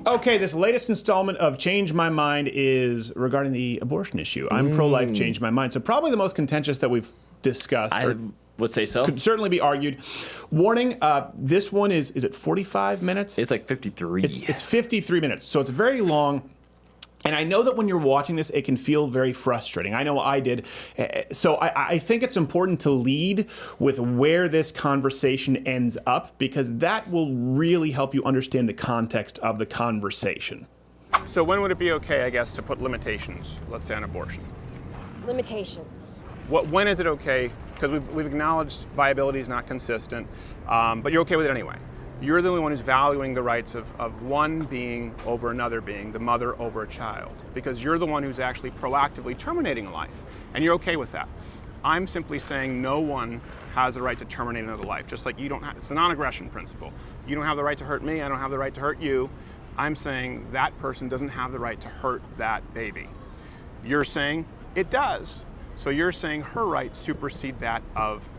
Okay, this latest installment of Change My Mind is regarding the abortion issue. I'm pro-life, change my mind. So probably the most contentious that we've discussed. I would say so. Could certainly be argued. Warning, this one is it 45 minutes? It's like 53. It's 53 minutes, so it's very long. And I know that when you're watching this, it can feel very frustrating. I know I did. So I think it's important to lead with where this conversation ends up, because that will really help you understand the context of the conversation. So when would it be okay, I guess, to put limitations, let's say, on abortion? Limitations. When is it okay? Because we've acknowledged viability is not consistent, but you're okay with it anyway. You're the only one who's valuing the rights of one being over another being, the mother over a child, because you're the one who's actually proactively terminating a life, and you're okay with that. I'm simply saying no one has the right to terminate another life, just like you don't have. It's the non-aggression principle. You don't have the right to hurt me, I don't have the right to hurt you. I'm saying that person doesn't have the right to hurt that baby. You're saying it does. So you're saying her rights supersede that of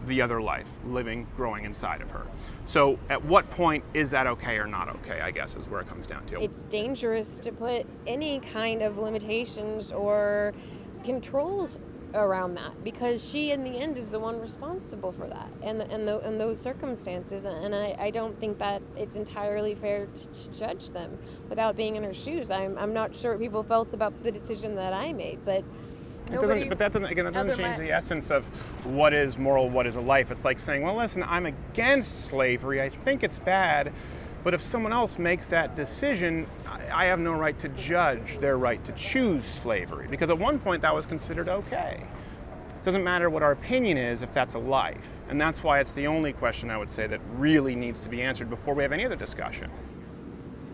the other life living, growing inside of her. So at what point is that okay or not okay, I guess, is where it comes down to. It's dangerous to put any kind of limitations or controls around that, because she in the end is the one responsible for that and those circumstances, and I don't think that it's entirely fair to judge them without being in her shoes. I'm not sure what people felt about the decision that I made, but But that doesn't change the essence of what is moral, what is a life. It's like saying, well, listen, I'm against slavery. I think it's bad. But if someone else makes that decision, I have no right to judge their right to choose slavery. Because at one point that was considered okay. It doesn't matter what our opinion is if that's a life. And that's why it's the only question, I would say, that really needs to be answered before we have any other discussion.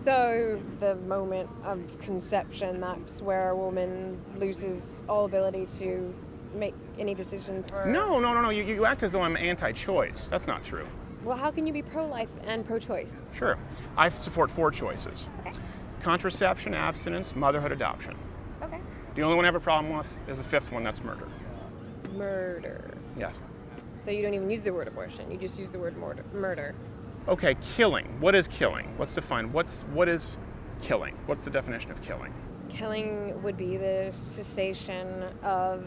So the moment of conception, that's where a woman loses all ability to make any decisions for... No. You act as though I'm anti-choice. That's not true. Well, how can you be pro-life and pro-choice? Sure. I support 4 choices. Okay. Contraception, abstinence, motherhood, adoption. Okay. The only one I have a problem with is the 5th one, that's murder. Murder. Yes. So you don't even use the word abortion, you just use the word murder. Okay, killing. What is killing? Let's define. What is killing? What's the definition of killing? Killing would be the cessation of...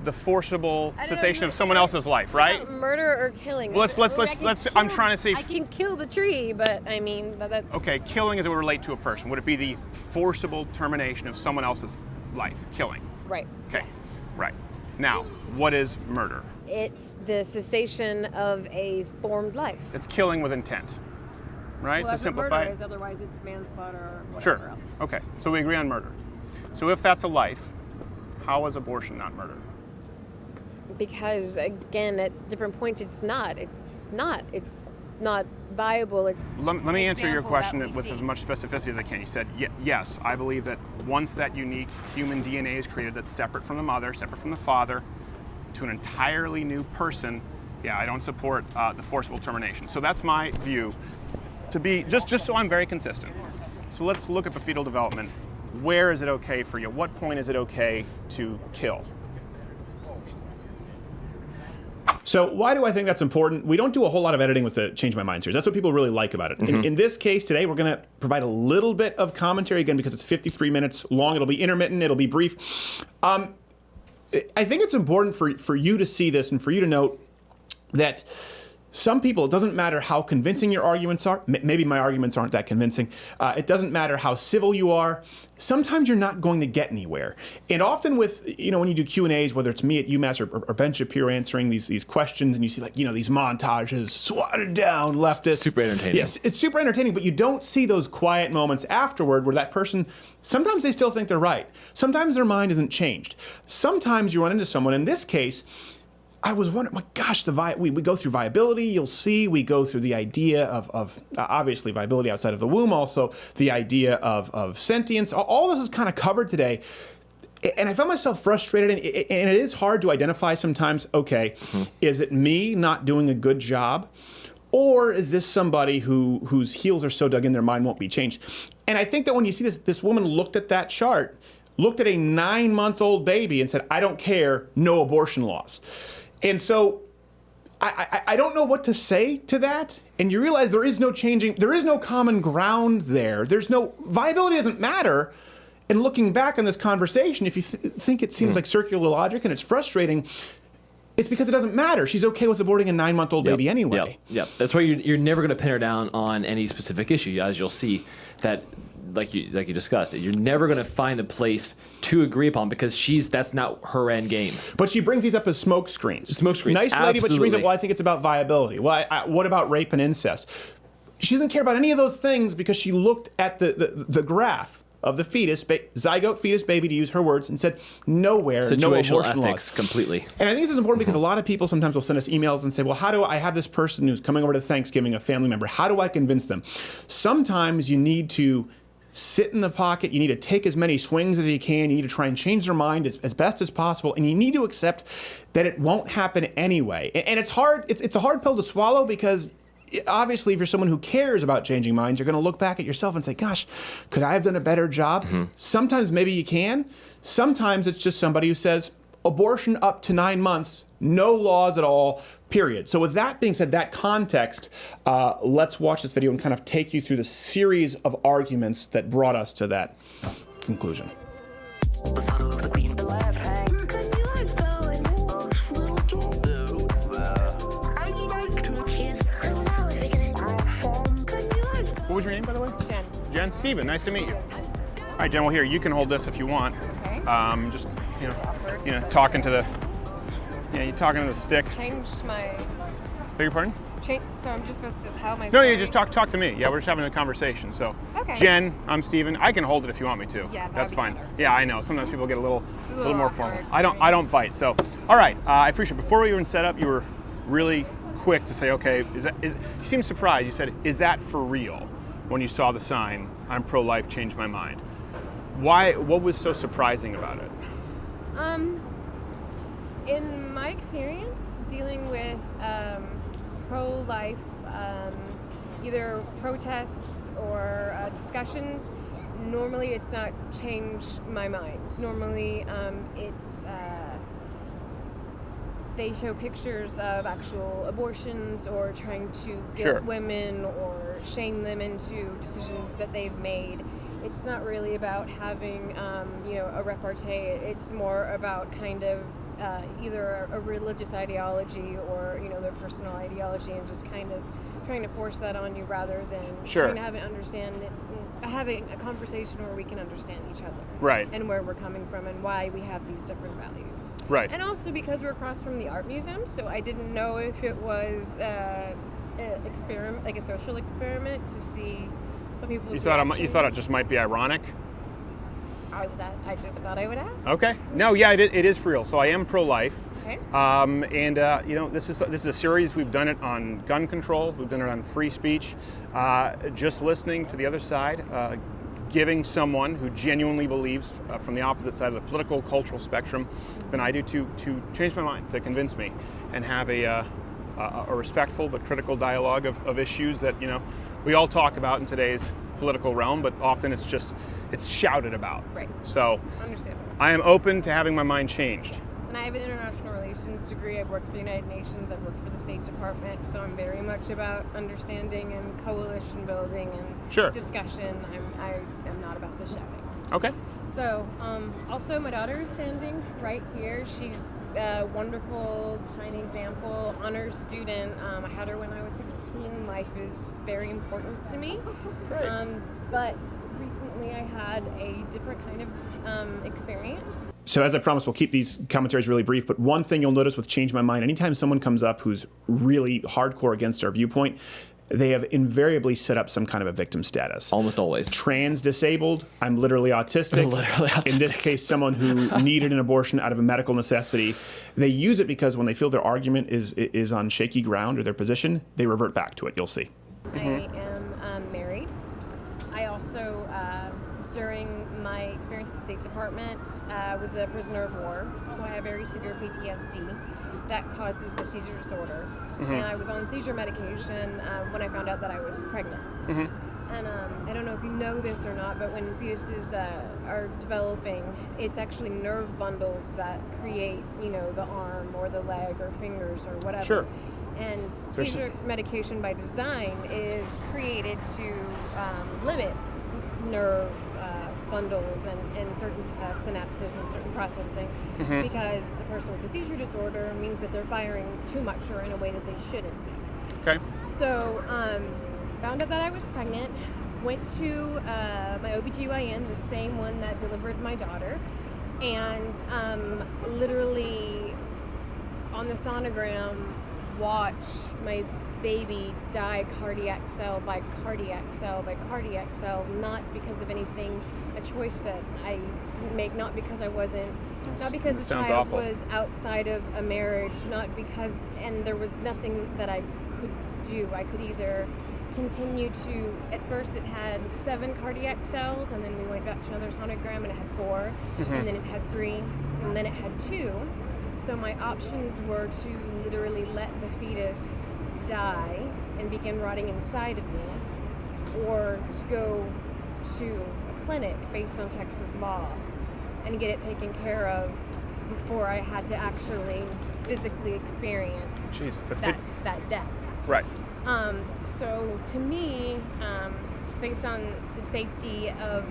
The forcible cessation of someone else's life, right? Murder or killing. Let's. I'm trying to see. I can kill the tree, but I mean that. Okay, killing as it would relate to a person. Would it be the forcible termination of someone else's life? Killing. Right. Okay. Yes. Right. Now, what is murder? It's the cessation of a formed life. It's killing with intent, right? Well, to simplify murder is, otherwise it's manslaughter or whatever Sure. else. Okay. So we agree on murder. So if that's a life, how is abortion not murder? Because again, at different points, it's not viable. Let me answer your question with as much specificity as I can. You said, yes, I believe that once that unique human DNA is created that's separate from the mother, separate from the father, to an entirely new person, yeah, I don't support the forcible termination. So that's my view, to be, just so I'm very consistent. So let's look at the fetal development. Where is it okay for you? What point is it okay to kill? So why do I think that's important? We don't do a whole lot of editing with the Change My Mind series. That's what people really like about it. Mm-hmm. In this case today, we're going to provide a little bit of commentary, again, because it's 53 minutes long. It'll be intermittent. It'll be brief. I think it's important for you to see this and for you to note that some people, it doesn't matter how convincing your arguments are. Maybe my arguments aren't that convincing. It doesn't matter how civil you are. Sometimes you're not going to get anywhere. And often with, when you do Q&As, whether it's me at UMass or Ben Shapiro answering these questions, and you see these montages, swatted down, leftist. Super entertaining. Yes, it's super entertaining, but you don't see those quiet moments afterward where that person, sometimes they still think they're right. Sometimes their mind isn't changed. Sometimes you run into someone, in this case, I was wondering, my gosh, we go through viability, you'll see, we go through the idea of obviously viability outside of the womb, also the idea of sentience. All this is kind of covered today. And I found myself frustrated, and it is hard to identify sometimes, okay, is it me not doing a good job? Or is this somebody whose heels are so dug in their mind won't be changed? And I think that when you see this woman looked at that chart, looked at a 9-month-old baby and said, I don't care, no abortion laws. And so I don't know what to say to that. And you realize there is no common ground there. Viability doesn't matter. And looking back on this conversation, if you think it seems like circular logic and it's frustrating, it's because it doesn't matter. She's okay with aborting a 9-month-old baby anyway. Yep. That's why you're never going to pin her down on any specific issue, as you'll see that, like you discussed, you're never going to find a place to agree upon because that's not her end game. But she brings these up as smoke screens. Smoke screens. Nice lady, but she brings up, Absolutely. well, I think it's about viability. Well, what about rape and incest? She doesn't care about any of those things because she looked at the graph of the fetus, zygote fetus baby, to use her words, and said nowhere, no Situational abortion ethics laws. Completely. And I think this is important because a lot of people sometimes will send us emails and say, well, how do I have this person who's coming over to Thanksgiving, a family member, how do I convince them? Sometimes you need to sit in the pocket, you need to take as many swings as you can, you need to try and change their mind as best as possible, and you need to accept that it won't happen anyway. And it's hard, it's a hard pill to swallow because obviously, if you're someone who cares about changing minds, you're going to look back at yourself and say, gosh, could I have done a better job? Sometimes maybe you can. Sometimes it's just somebody who says, abortion up to 9 months, no laws at all, period. So with that being said, that context, let's watch this video and kind of take you through the series of arguments that brought us to that conclusion. What was your name, by the way? Jen. Jen. Steven, nice to meet you. All right, Jen, well, here, you can hold this if you want. Okay. Just, talking to the, you're talking to the stick. Change my. Beg your pardon? So I'm just supposed to tell my No, story? you just talk to me. Yeah, we're just having a conversation. So, Okay. Jen, I'm Steven. I can hold it if you want me to. Yeah, that'd that's be fine. better. Yeah, I know. Sometimes people get a little more awkward, formal. right? I don't bite. So, all right. I appreciate it. Before we even set up, you were really quick to say, okay, you seemed surprised. You said, is that for real? When you saw the sign, I'm pro-life, changed my mind. Why? What was so surprising about it? In my experience dealing with pro-life, either protests or discussions, normally it's not changed my mind. Normally it's they show pictures of actual abortions or trying to guilt Sure. women or shame them into decisions that they've made. It's not really about having, a repartee. It's more about kind of either a religious ideology or, their personal ideology, and just kind of trying to force that on you rather than Sure. trying to having a conversation where we can understand each other. Right. And where we're coming from and why we have these different values. Right. And also because we're across from the art museum, so I didn't know if it was an experiment, like a social experiment, to see what people's You thought reaction. it just might be ironic? I just thought I would ask. Okay. No, yeah, it is for real. So I am pro-life. Okay. This is a series. We've done it on gun control. We've done it on free speech. Just listening to the other side, giving someone who genuinely believes from the opposite side of the political, cultural spectrum than I do to change my mind, to convince me, and have a respectful but critical dialogue of issues that we all talk about in today's political realm, but often it's shouted about. Right. So Understandable. I am open to having my mind changed. And I have an international relations degree. I've worked for the United Nations. I've worked for the State Department. So I'm very much about understanding and coalition building and Sure. discussion. I am not about the shouting. Okay. So, also my daughter is standing right here. She's a wonderful, shining example, honors student. I had her when I was 16. Life is very important to me. Great. But recently I had a different kind of experience. So as I promised, we'll keep these commentaries really brief, but one thing you'll notice with Change My Mind, anytime someone comes up who's really hardcore against our viewpoint, they have invariably set up some kind of a victim status. Almost always. Trans disabled, I'm literally autistic. Literally autistic. In this case, someone who needed an abortion out of a medical necessity. They use it because when they feel their argument is on shaky ground or their position, they revert back to it. You'll see. I am married. I also, during my experience at the State Department, was a prisoner of war. So I have very severe PTSD that causes a seizure disorder. And I was on seizure medication when I found out that I was pregnant. And I don't know if you know this or not, but when fetuses are developing, it's actually nerve bundles that create, the arm or the leg or fingers or whatever. Sure. And Especially- seizure medication by design is created to limit nerve bundles and certain synapses and certain processing, because a person with a seizure disorder means that they're firing too much or in a way that they shouldn't be. Okay. So, found out that I was pregnant, went to my OBGYN, the same one that delivered my daughter, and literally on the sonogram watched my baby die cardiac cell by cardiac cell by cardiac cell, not because of anything, a choice that I didn't make, not because I wasn't, not because the Sounds child awful. was outside of a marriage, not because, and there was nothing that I could do. I could either continue to, at first it had 7 cardiac cells, and then we went back to another sonogram and it had 4, and then it had 3, and then it had 2. So my options were to literally let the fetus die and begin rotting inside of me, or to go to a clinic based on Texas law and get it taken care of before I had to actually physically experience Jeez, that death. right. So to me, based on the safety of,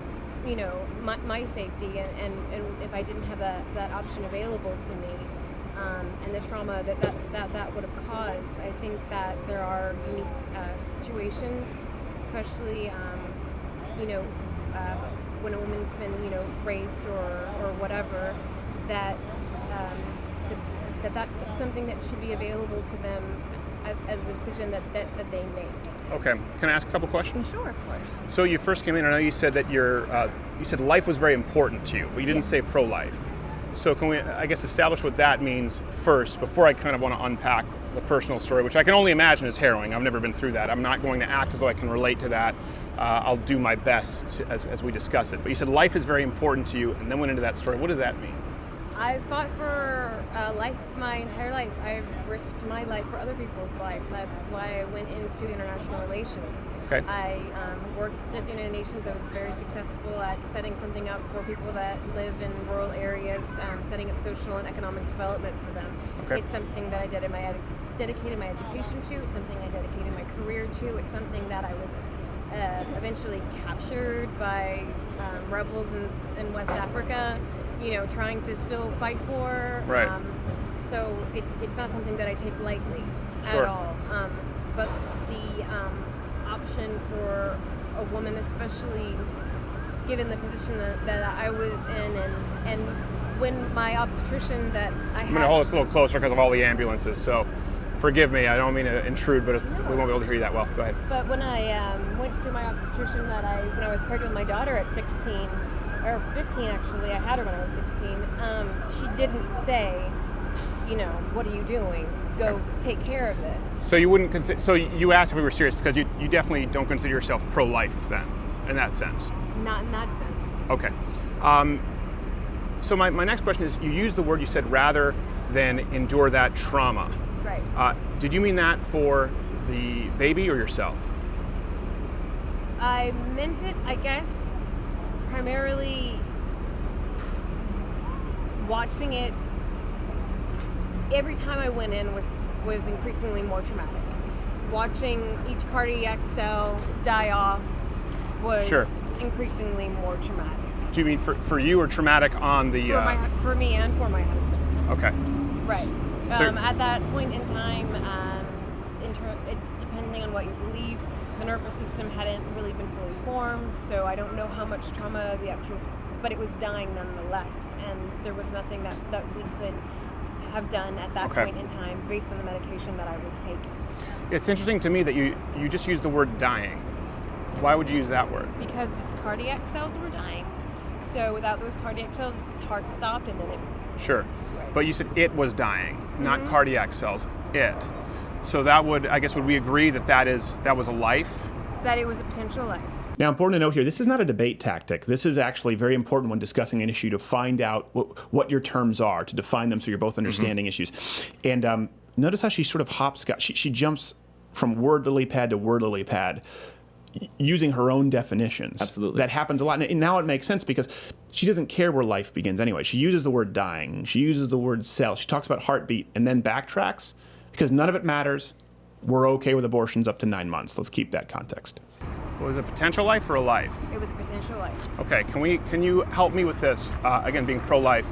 you know, my safety, and if I didn't have that option available to me, and the trauma that would have caused, I think that there are unique situations, especially, you know, when a woman's been, you know, raped or whatever, that's something that should be available to them as a decision that they make. Okay. Can I ask a couple questions? Sure, of course. So you first came in, I know you said that you said life was very important to you, but you didn't say pro-life. So can we, I guess, establish what that means first, before I kind of want to unpack the personal story, which I can only imagine is harrowing. I've never been through that. I'm not going to act as though I can relate to that. I'll do my best as we discuss it. But you said life is very important to you, and then went into that story. What does that mean? I've fought for life my entire life. I've risked my life for other people's lives. That's why I went into international relations. Okay. I worked at the United Nations. I was very successful at setting something up for people that live in rural areas, setting up social and economic development for them. Okay. It's something that I dedicated my education to. It's something I dedicated my career to. It's something that I was eventually captured by rebels in West Africa, you know, trying to still fight for. Right. So it's not something that I take lightly Sure. at all. But the option for a woman, especially given the position that I was in, and when my obstetrician that I had. I'm going to hold this a little closer because of all the ambulances, so forgive me. I don't mean to intrude, but we won't be able to hear you that well. Go ahead. But when I went to my obstetrician when I was pregnant with my daughter at 16, or 15 actually, I had her when I was 16, she didn't say, you know, what are you doing? Go take care of this. So you wouldn't consider, so you asked if we were serious because you definitely don't consider yourself pro-life then, in that sense. Not in that sense. Okay. So my next question is, you used the word, you said, rather than endure that trauma. Right. Did you mean that for the baby or yourself? I meant it, I guess, primarily watching it. Every time I went in was increasingly more traumatic. Watching each cardiac cell die off was Sure. increasingly more traumatic. Do you mean for you or traumatic on the... For me and for my husband. Okay. Right. So- At that point in time, depending on what you believe, the nervous system hadn't really been fully formed, so I don't know how much trauma but it was dying nonetheless, and there was nothing that we could have done at that Okay. point in time based on the medication that I was taking. It's interesting to me that you just used the word dying. Why would you use that word? Because its cardiac cells were dying. So without those cardiac cells, its heart stopped, and then it. Sure. Right. But you said it was dying, not cardiac cells, it. So that would we agree that was a life? That it was a potential life. Now, important to note here, this is not a debate tactic. This is actually very important when discussing an issue to find out what your terms are, to define them so you're both understanding issues. And notice how she sort of hopscotch. She jumps from word lily pad to word lily pad using her own definitions. Absolutely. That happens a lot. And now it makes sense because she doesn't care where life begins anyway. She uses the word dying. She uses the word cell. She talks about heartbeat and then backtracks because none of it matters. We're okay with abortions up to 9 months. Let's keep that context. Was it a potential life or a life? It was a potential life. Okay, can you help me with this? Again, being pro-life,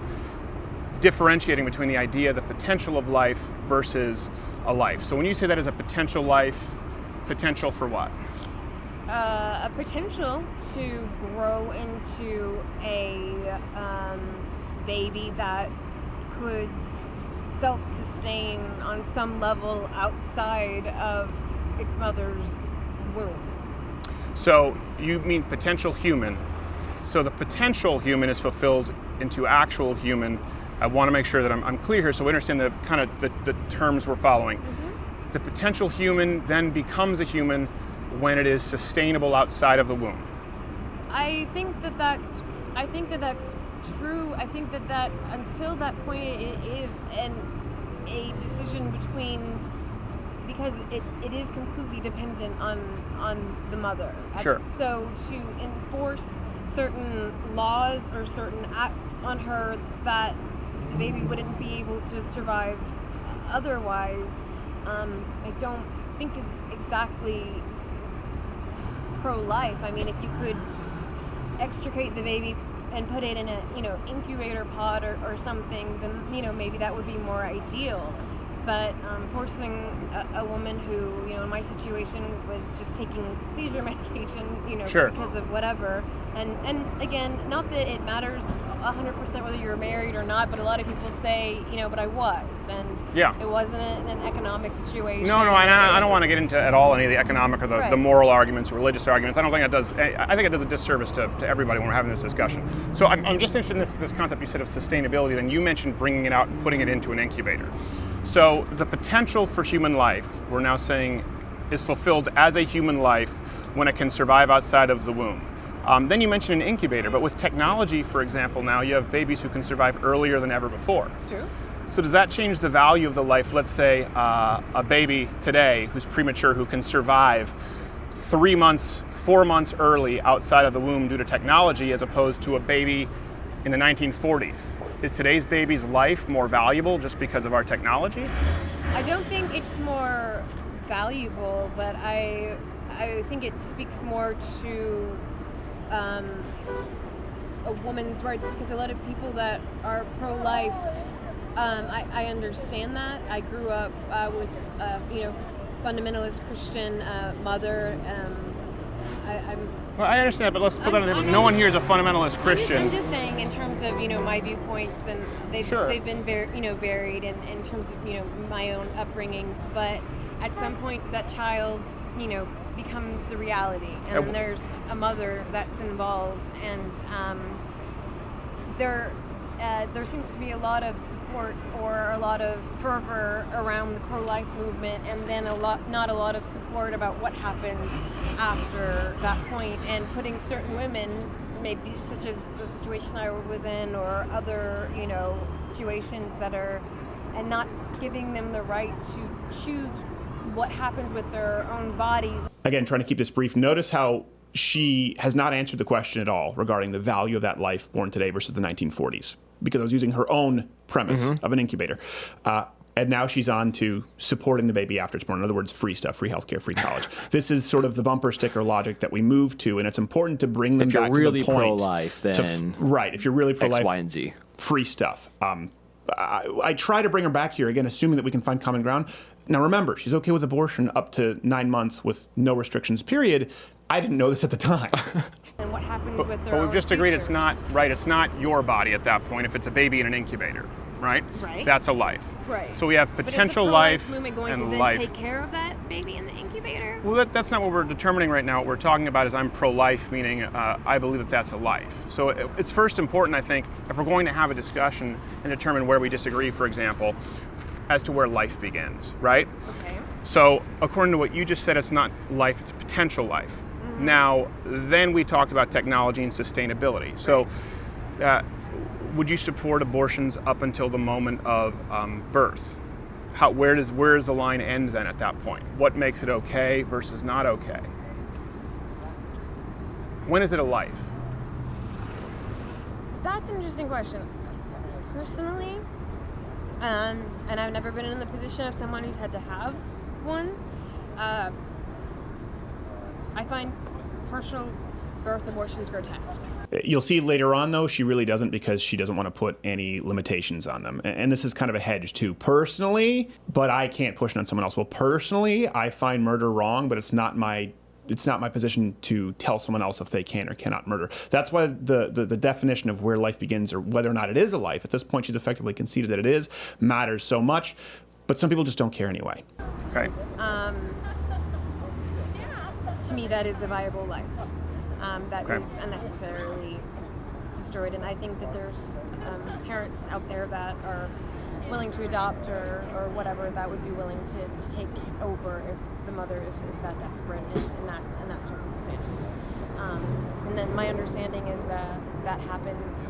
differentiating between the idea, the potential of life versus a life. So when you say that as a potential life, potential for what? A potential to grow into a baby that could self-sustain on some level outside of its mother's womb. So you mean potential human. So the potential human is fulfilled into actual human. I want to make sure that I'm clear here so we understand the kind of the terms we're following. Mm-hmm. The potential human then becomes a human when it is sustainable outside of the womb. I think that that's true. I think that until that point it is a decision between, because it is completely dependent on the mother. Sure. So to enforce certain laws or certain acts on her that the baby wouldn't be able to survive otherwise, I don't think is exactly pro-life. I mean, if you could extricate the baby and put it in a incubator pod or something, then maybe that would be more ideal. But forcing a woman who, in my situation, was just taking seizure medication, Sure. because of whatever. And again, not that it matters 100% whether you're married or not, but a lot of people say, but I was, and Yeah. it wasn't an economic situation. No, I don't want to get into at all any of the economic or the Right. moral arguments or religious arguments. I don't think it does. I think it does a disservice to everybody when we're having this discussion. So I'm just interested in this concept you said of sustainability. Then you mentioned bringing it out and putting it into an incubator. So the potential for human life, we're now saying, is fulfilled as a human life when it can survive outside of the womb. Then you mentioned an incubator, but with technology, for example, now you have babies who can survive earlier than ever before. It's true. So does that change the value of the life? Let's say a baby today who's premature who can survive 3 months, 4 months early outside of the womb due to technology, as opposed to a baby in the 1940s. Is today's baby's life more valuable just because of our technology? I don't think it's more valuable, but I think it speaks more to a woman's rights, because a lot of people that are pro-life, I understand that. I grew up with fundamentalist Christian mother. Well, I understand, but let's put that I on. know. No one here is a fundamentalist Christian. I'm just saying, in terms of my viewpoints, and Sure. they've been varied in terms of my own upbringing. But at some point, that child becomes a reality, and then there's a mother that's involved, and there seems to be a lot of support or a lot of fervor around the pro-life movement, and then not a lot of support about what happens after that point, and putting certain women, maybe such as the situation I was in, or other situations that are, and not giving them the right to choose what happens with their own bodies. Again, trying to keep this brief. Notice how she has not answered the question at all regarding the value of that life born today versus the 1940s, because I was using her own premise of an incubator. And now she's on to supporting the baby after it's born. In other words, free stuff, free healthcare, free college. This is sort of the bumper sticker logic that we move to, and it's important to bring them If you're back really to the point. pro-life, to then right. If you're really pro-life, X, Y, and Z. free stuff. I try to bring her back here, again, assuming that we can find common ground. Now remember, she's okay with abortion up to 9 months with no restrictions, period. I didn't know this at the time. And what happens with their But own we've just agreed it's futures. not right. It's not your body at that point if it's a baby in an incubator, right? Right. That's a life. Right. So we have But is the potential pro-life life movement going to and then life. take care of that baby in the incubator? Well, that's not what we're determining right now. What we're talking about is I'm pro-life, meaning I believe that that's a life. So it's first important, I think, if we're going to have a discussion and determine where we disagree, for example, as to where life begins, right? Okay. So according to what you just said, it's not life, it's potential life. Now, then we talked about technology and sustainability. So would you support abortions up until the moment of birth? Where does the line end then at that point? What makes it okay versus not okay? When is it a life? That's an interesting question. Personally, And I've never been in the position of someone who's had to have one. I find partial birth abortions grotesque. You'll see later on, though, she really doesn't, because she doesn't want to put any limitations on them. And this is kind of a hedge, too. Personally, but I can't push it on someone else. Well, personally, I find murder wrong, but it's not my position to tell someone else if they can or cannot murder. That's why the definition of where life begins, or whether or not it is a life, at this point she's effectively conceded that it is, matters so much. But some people just don't care anyway. Okay. To me, that is a viable life. That Okay. is unnecessarily destroyed, and I think that there's parents out there that are willing to adopt or whatever, that would be willing to take over if the mother is that desperate in that circumstance. And then my understanding is that happens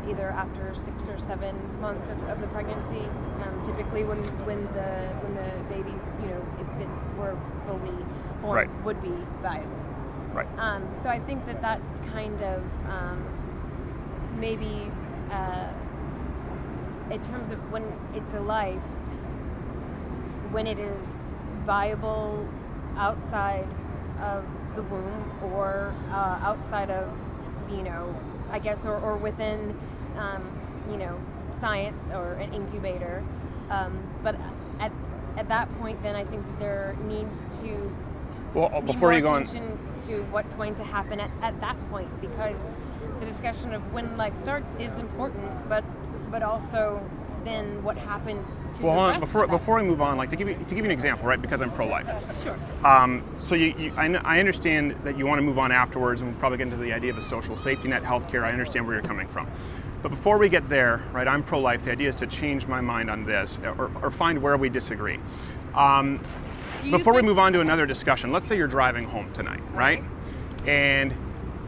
either after 6 or 7 months of the pregnancy. Typically, when the baby, if it were fully born, Right. would be viable. Right. So I think that that's kind of maybe in terms of when it's a life, when it is viable outside of the womb or outside of, I guess, or within, science or an incubator. But at that point, then I think there needs to Well, be before more you go on, attention to what's going to happen at that point, because the discussion of when life starts is important, but also then what happens to well, the hold rest on, of that. before we move on, like to give you an example, right? Because I'm pro-life. Sure. So I understand that you want to move on afterwards, and we'll probably get into the idea of a social safety net, healthcare. I understand where you're coming from. But before we get there, right, I'm pro-life. The idea is to change my mind on this, or find where we disagree. Before we move on to another discussion, let's say you're driving home tonight, right? And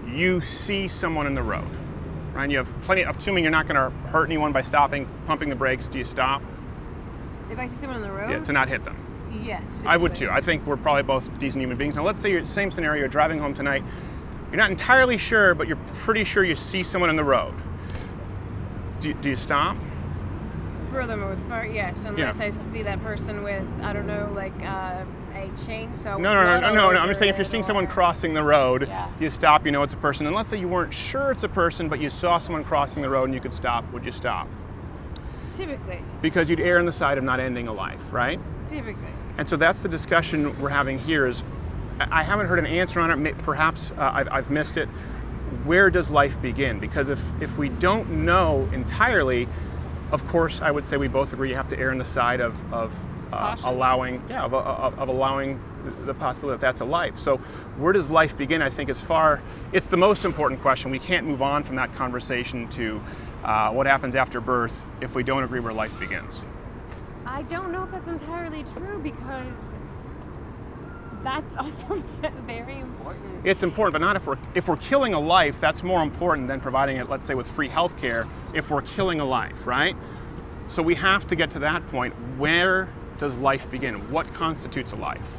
you see someone in the road, right? And you have plenty, assuming you're not going to hurt anyone by stopping, pumping the brakes, do you stop? If I see someone on the road, Yeah, to not hit them. yes. I would too. I think we're probably both decent human beings. Now let's say you're same scenario, you're driving home tonight. You're not entirely sure, but you're pretty sure you see someone in the road. Do you stop? For the most part, yes. Unless Yeah. I see that person with, I don't know, like a chainsaw. No. with blood all I'm just saying if over you're it seeing someone or- crossing the road, Yeah. you stop, you know it's a person. And let's say you weren't sure it's a person, but you saw someone crossing the road and you could stop. Would you stop? Typically. Because you'd err on the side of not ending a life, right? Typically. And so that's the discussion we're having here. Is I haven't heard an answer on it. Perhaps I've missed it. Where does life begin? Because if we don't know entirely, of course, I would say we both agree you have to err on the side of Caution. allowing the possibility that that's a life. So where does life begin? I think it's the most important question. We can't move on from that conversation to what happens after birth if we don't agree where life begins. I don't know if that's entirely true, because that's also very important. It's important, but not if we're killing a life. That's more important than providing it, let's say, with free health care. If we're killing a life, right? So we have to get to that point. Where does life begin? What constitutes a life?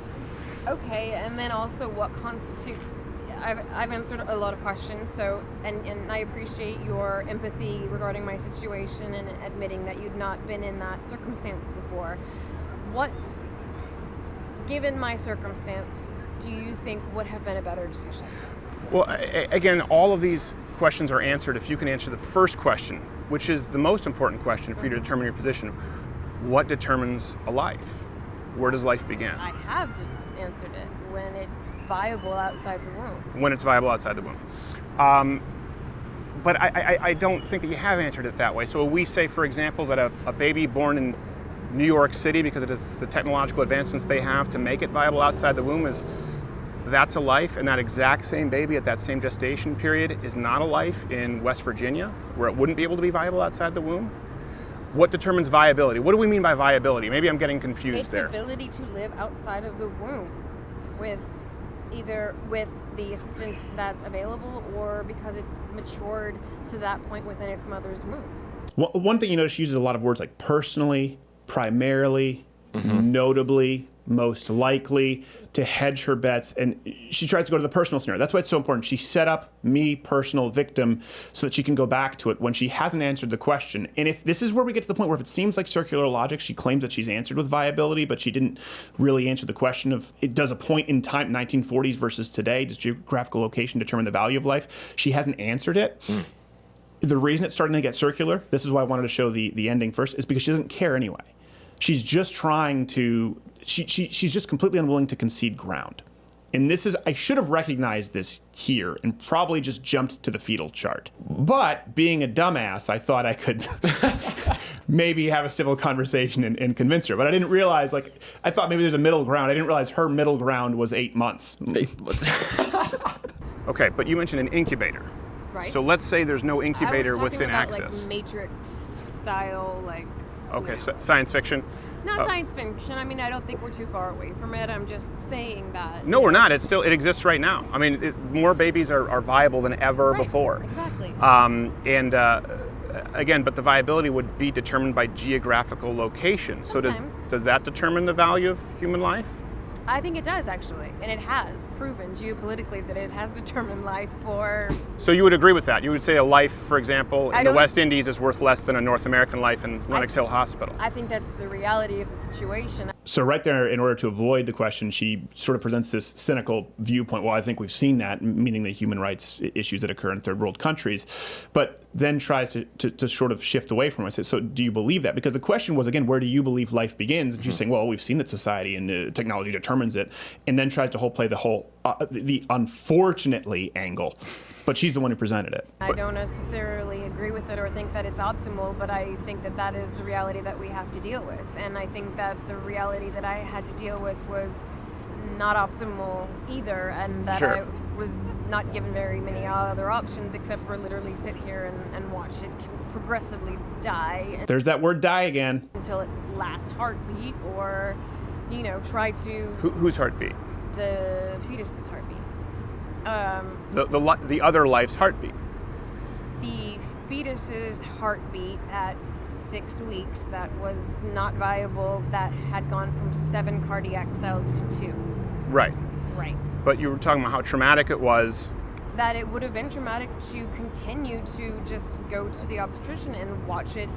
Okay, and then also what constitutes. I've answered a lot of questions, so and I appreciate your empathy regarding my situation and admitting that you'd not been in that circumstance before. What, given my circumstance, do you think would have been a better decision? Well, again, all of these questions are answered if you can answer the first question, which is the most important question for you to determine your position. What determines a life? Where does life begin? I have answered it. When it's viable outside the womb. When it's viable outside the womb. But I don't think that you have answered it that way. So we say, for example, that a baby born in New York City, because of the technological advancements they have to make it viable outside the womb, that's a life, and that exact same baby at that same gestation period is not a life in West Virginia, where it wouldn't be able to be viable outside the womb. What determines viability? What do we mean by viability? Maybe I'm getting confused Its there. ability to live outside of the womb, with either with the assistance that's available or because it's matured to that point within its mother's womb. One thing you notice, she uses a lot of words like personally, primarily, notably, most likely to hedge her bets, and she tries to go to the personal scenario. That's why it's so important. She set up me, personal victim, so that she can go back to it when she hasn't answered the question. And if this is where we get to the point where if it seems like circular logic, she claims that she's answered with viability, but she didn't really answer the question of, it does a point in time, 1940s versus today, does geographical location determine the value of life? She hasn't answered it. The reason it's starting to get circular, this is why I wanted to show the ending first, is because she doesn't care anyway. She's just trying to, she's just completely unwilling to concede ground. And this is, I should have recognized this here and probably just jumped to the fetal chart. But being a dumbass, I thought I could maybe have a civil conversation and convince her. But I didn't realize, like, I thought maybe there's a middle ground. I didn't realize her middle ground was 8 months. Okay, but you mentioned an incubator. Right. So let's say there's no incubator I was talking within about, Access. like, Matrix style, like. Okay, you know. science fiction. Not science fiction. I mean, I don't think we're too far away from it. I'm just saying that. No, we're not. It exists right now. I mean, more babies are viable than ever Right, before. Exactly. Again, but the viability would be determined by geographical location. So Sometimes. does that determine the value of human life? I think it does, actually. And it has proven geopolitically that it has determined life for. So you would agree with that? You would say a life, for example, I in the don't- West Indies is worth less than a North American life in Lenox Hill Hospital. I think that's the reality of the situation. So right there, in order to avoid the question, she sort of presents this cynical viewpoint. Well, I think we've seen that, meaning the human rights issues that occur in third world countries, but then tries to sort of shift away from it. So do you believe that? Because the question was, again, where do you believe life begins? And she's saying, well, we've seen that society and technology determines it, and then tries to play the unfortunately angle. But she's the one who presented it. I don't necessarily agree with it or think that it's optimal, but I think that that is the reality that we have to deal with. And I think that the reality that I had to deal with was not optimal either, and that Sure. I was not given very many other options except for literally sit here and watch it progressively die There's that word die again. until its last heartbeat, or, you know, try to Whose heartbeat? the fetus's heartbeat. The other life's heartbeat. The fetus's heartbeat at 6 weeks that was not viable, that had gone from 7 cardiac cells to 2. Right. Right. But you were talking about how traumatic it was. That it would have been traumatic to continue to just go to the obstetrician and watch it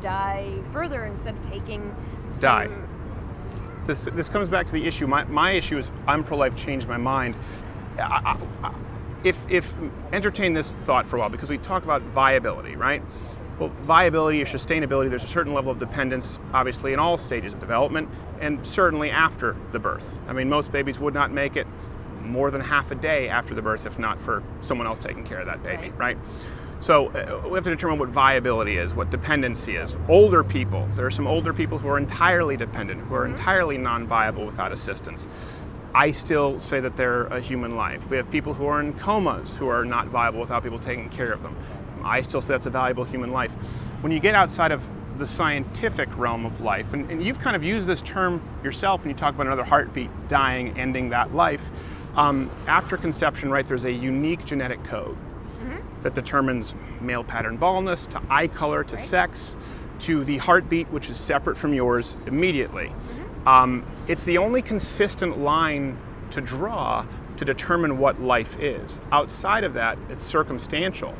die further instead of taking Die. some. This comes back to the issue. My issue is I'm pro-life, changed my mind. If entertain this thought for a while, because we talk about viability, right? Well, viability or sustainability, there's a certain level of dependence, obviously, in all stages of development, and certainly after the birth. I mean, most babies would not make it more than half a day after the birth if not for someone else taking care of that baby, right? So we have to determine what viability is, what dependency is. Older people, there are some older people who are entirely dependent, who are entirely non-viable without assistance. I still say that they're a human life. We have people who are in comas who are not viable without people taking care of them. I still say that's a valuable human life. When you get outside of the scientific realm of life, and you've kind of used this term yourself when you talk about another heartbeat dying, ending that life, after conception, right, there's a unique genetic code that determines male pattern baldness, to eye color, to sex, to the heartbeat, which is separate from yours immediately. It's the only consistent line to draw to determine what life is. Outside of that, it's circumstantial.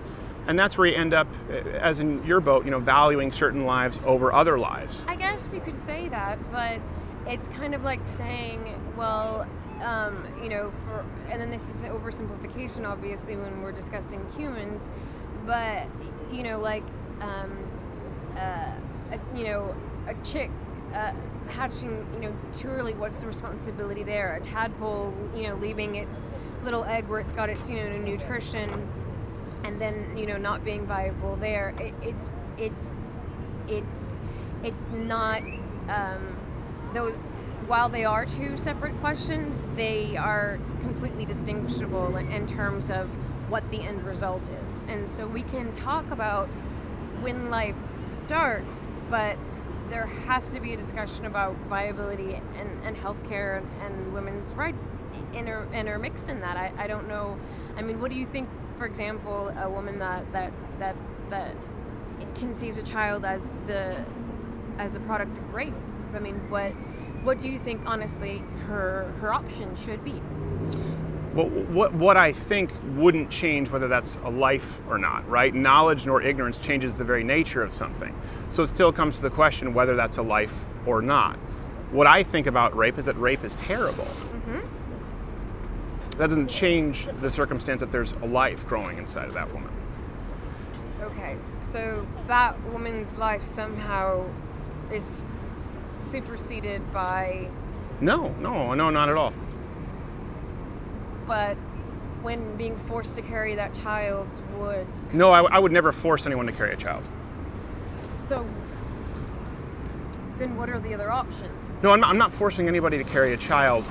And that's where you end up, as in your boat, valuing certain lives over other lives. I guess you could say that, but it's kind of like saying, well, and then this is an oversimplification, obviously, when we're discussing humans, but, a chick hatching, too early, what's the responsibility there? A tadpole, leaving its little egg where it's got its, nutrition, and then, not being viable there. It's not, those, while they are two separate questions, they are completely distinguishable in terms of what the end result is. And so we can talk about when life starts, but there has to be a discussion about viability and healthcare and women's rights intermixed in that. I don't know. I mean, what do you think, for example, a woman that conceives a child as the product of rape? I mean, What do you think, honestly, her option should be? Well, what I think wouldn't change whether that's a life or not, right? Knowledge nor ignorance changes the very nature of something. So it still comes to the question whether that's a life or not. What I think about rape is that rape is terrible. That doesn't change the circumstance that there's a life growing inside of that woman. Okay, so that woman's life somehow is superseded by, No, not at all. but when being forced to carry that child would. No, I would never force anyone to carry a child. So then what are the other options? No, I'm not forcing anybody to carry a child.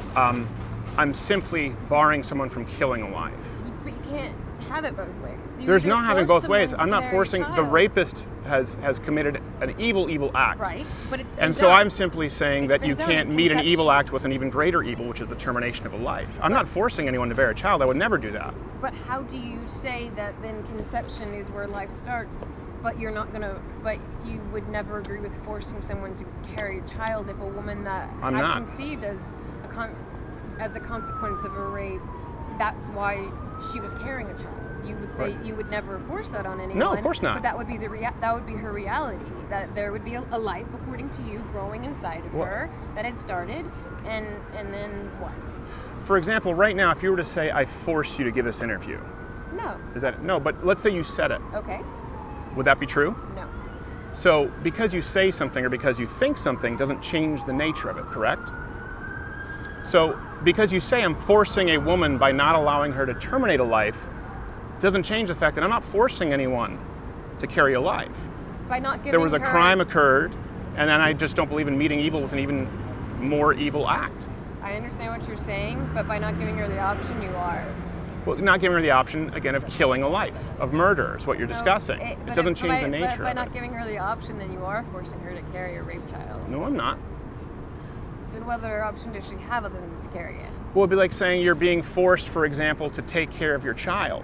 I'm simply barring someone from killing a life. But you can't have it both ways. You There's either not having force both ways. someone I'm to not carry a forcing. The child. rapist has committed an evil act. Right, but it's been And so done. I'm simply saying It's that been you done can't in meet an conception. evil act with an even greater evil, which is the termination of a life. I'm not forcing anyone to bear a child. I would never do that. But how do you say that then conception is where life starts, but you're not gonna, but you would never agree with forcing someone to carry a child if a woman that I'm had not. conceived as a consequence of a rape, that's why she was carrying a child. You would say Right. you would never force that on anyone. No, of course not. But that would be that would be her reality. That there would be a life, according to you, growing inside of Well- her that had started, and then what? For example, right now, if you were to say, I forced you to give this interview, No. is that, no, but let's say you said it. Okay. Would that be true? No. So because you say something or because you think something doesn't change the nature of it, correct? So because you say I'm forcing a woman by not allowing her to terminate a life doesn't change the fact that I'm not forcing anyone to carry a life. By not giving There was a her- crime occurred, and then I just don't believe in meeting evil with an even more evil act. I understand what you're saying, but by not giving her the option, you are. Well, not giving her the option, again, of killing a life, of murder is what you're discussing. It doesn't change the nature By of not it. giving her the option, then you are forcing her to carry a rape child. No, I'm not. Then what other option does she have other than to carry it? Well, it'd be like saying you're being forced, for example, to take care of your child.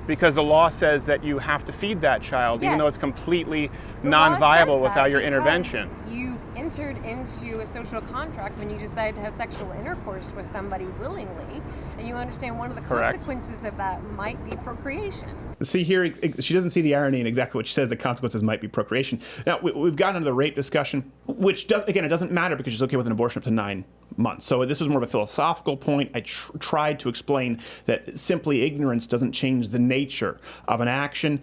Because the law says that you have to feed that child, even though Yes. it's completely The law non-viable says that without your because intervention. You entered into a social contract when you decided to have sexual intercourse with somebody willingly, and you understand one of the Correct. consequences of that might be procreation. See here, she doesn't see the irony in exactly what she says. The consequences might be procreation. Now, we've gotten into the rape discussion, which does, again, it doesn't matter because she's okay with an abortion up to 9 months. So this was more of a philosophical point. I tried to explain that simply ignorance doesn't change the nature of an action.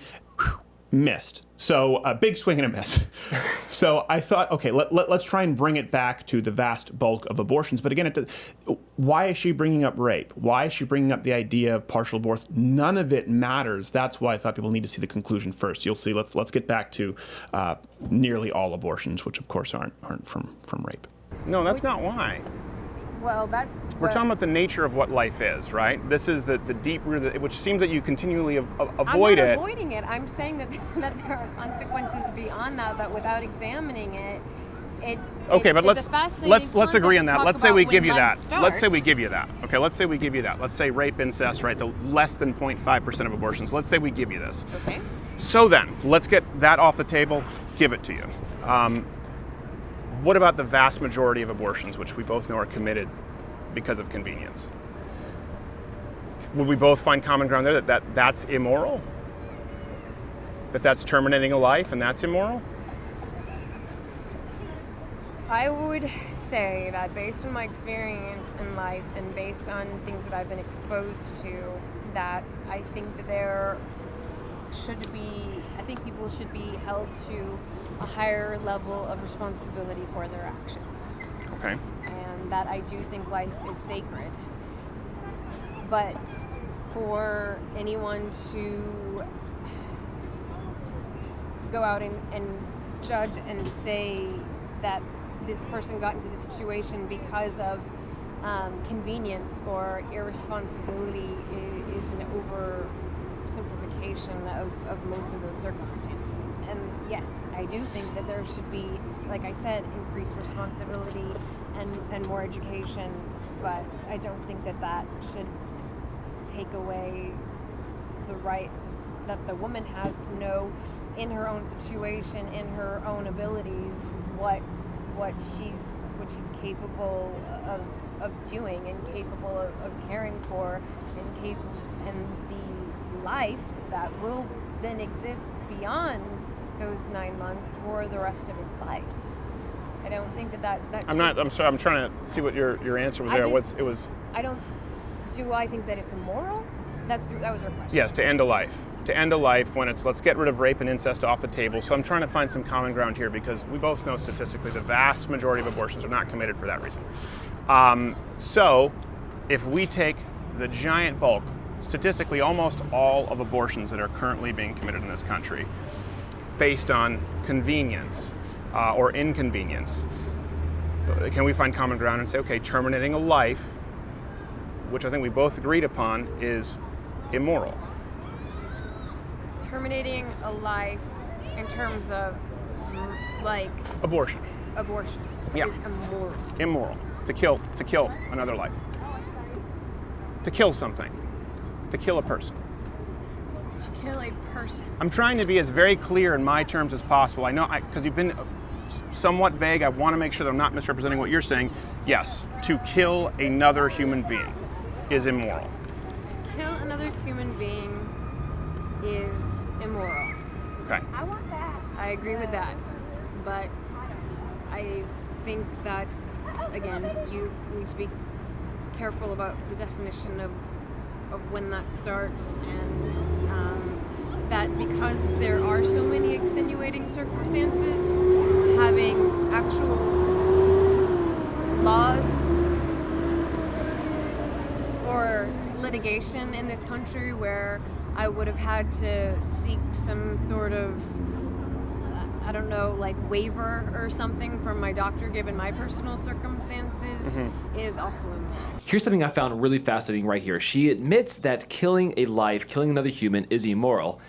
Missed. So a big swing and a miss. So I thought, okay, let's try and bring it back to the vast bulk of abortions. But again, why is she bringing up rape? Why is she bringing up the idea of partial abortion? None of it matters. That's why I thought people need to see the conclusion first. You'll see. Let's get back to nearly all abortions, which of course aren't from rape. No, that's not why. Well, that's We're talking about the nature of what life is, right? This is the deep root, which seems that you continually avoid I'm not it. avoiding it. I'm saying that there are consequences beyond that. But without examining it, it's Okay, it's, but it's a fascinating let's agree on concept to that. talk Let's say about we when give you life that. Let's say we starts. give you that. Okay, let's say we give you that. Let's say rape, incest, right? The less than 0.5% of abortions. Let's say we give you this. Okay. So then, let's get that off the table. Give it to you. What about the vast majority of abortions, which we both know are committed because of convenience? Would we both find common ground there that that's immoral? That's terminating a life and that's immoral? I would say that based on my experience in life and based on things that I've been exposed to, that I think that I think people should be held to a higher level of responsibility for their actions. Okay. And that I do think life is sacred. But for anyone to go out and judge and say that this person got into this situation because of convenience or irresponsibility is an oversimplification of most of those circumstances. And yes, I do think that there should be, like I said, increased responsibility and more education, but I don't think that should take away the right that the woman has to know in her own situation, in her own abilities, what what she's capable of doing and capable of caring for, and the life that will then exist beyond those 9 months for the rest of its life. I don't think that I'm sorry. I'm trying to see what your answer was there. Do I think that it's immoral? That was your question. Yes, to end a life. To end a life when it's let's get rid of rape and incest off the table. So I'm trying to find some common ground here because we both know statistically the vast majority of abortions are not committed for that reason. So if we take the giant bulk, statistically almost all of abortions that are currently being committed in this country based on convenience or inconvenience, can we find common ground and say, okay, terminating a life, which I think we both agreed upon, is immoral? Terminating a life in terms of like Abortion. Yeah. is immoral. Immoral. To kill another life. To kill something. To kill a person. To kill a person. I'm trying to be as very clear in my terms as possible. I know, because you've been somewhat vague, I want to make sure that I'm not misrepresenting what you're saying. Yes, to kill another human being is immoral. To kill another human being is immoral. Okay. I want that. I agree with that. But I think that, again, you need to be careful about the definition of when that starts, and that because there are so many extenuating circumstances, having actual laws or litigation in this country where I would have had to seek some sort of, I don't know, like waiver or something from my doctor given my personal circumstances is also immoral. Here's something I found really fascinating right here. She admits that killing a life, killing another human, is immoral,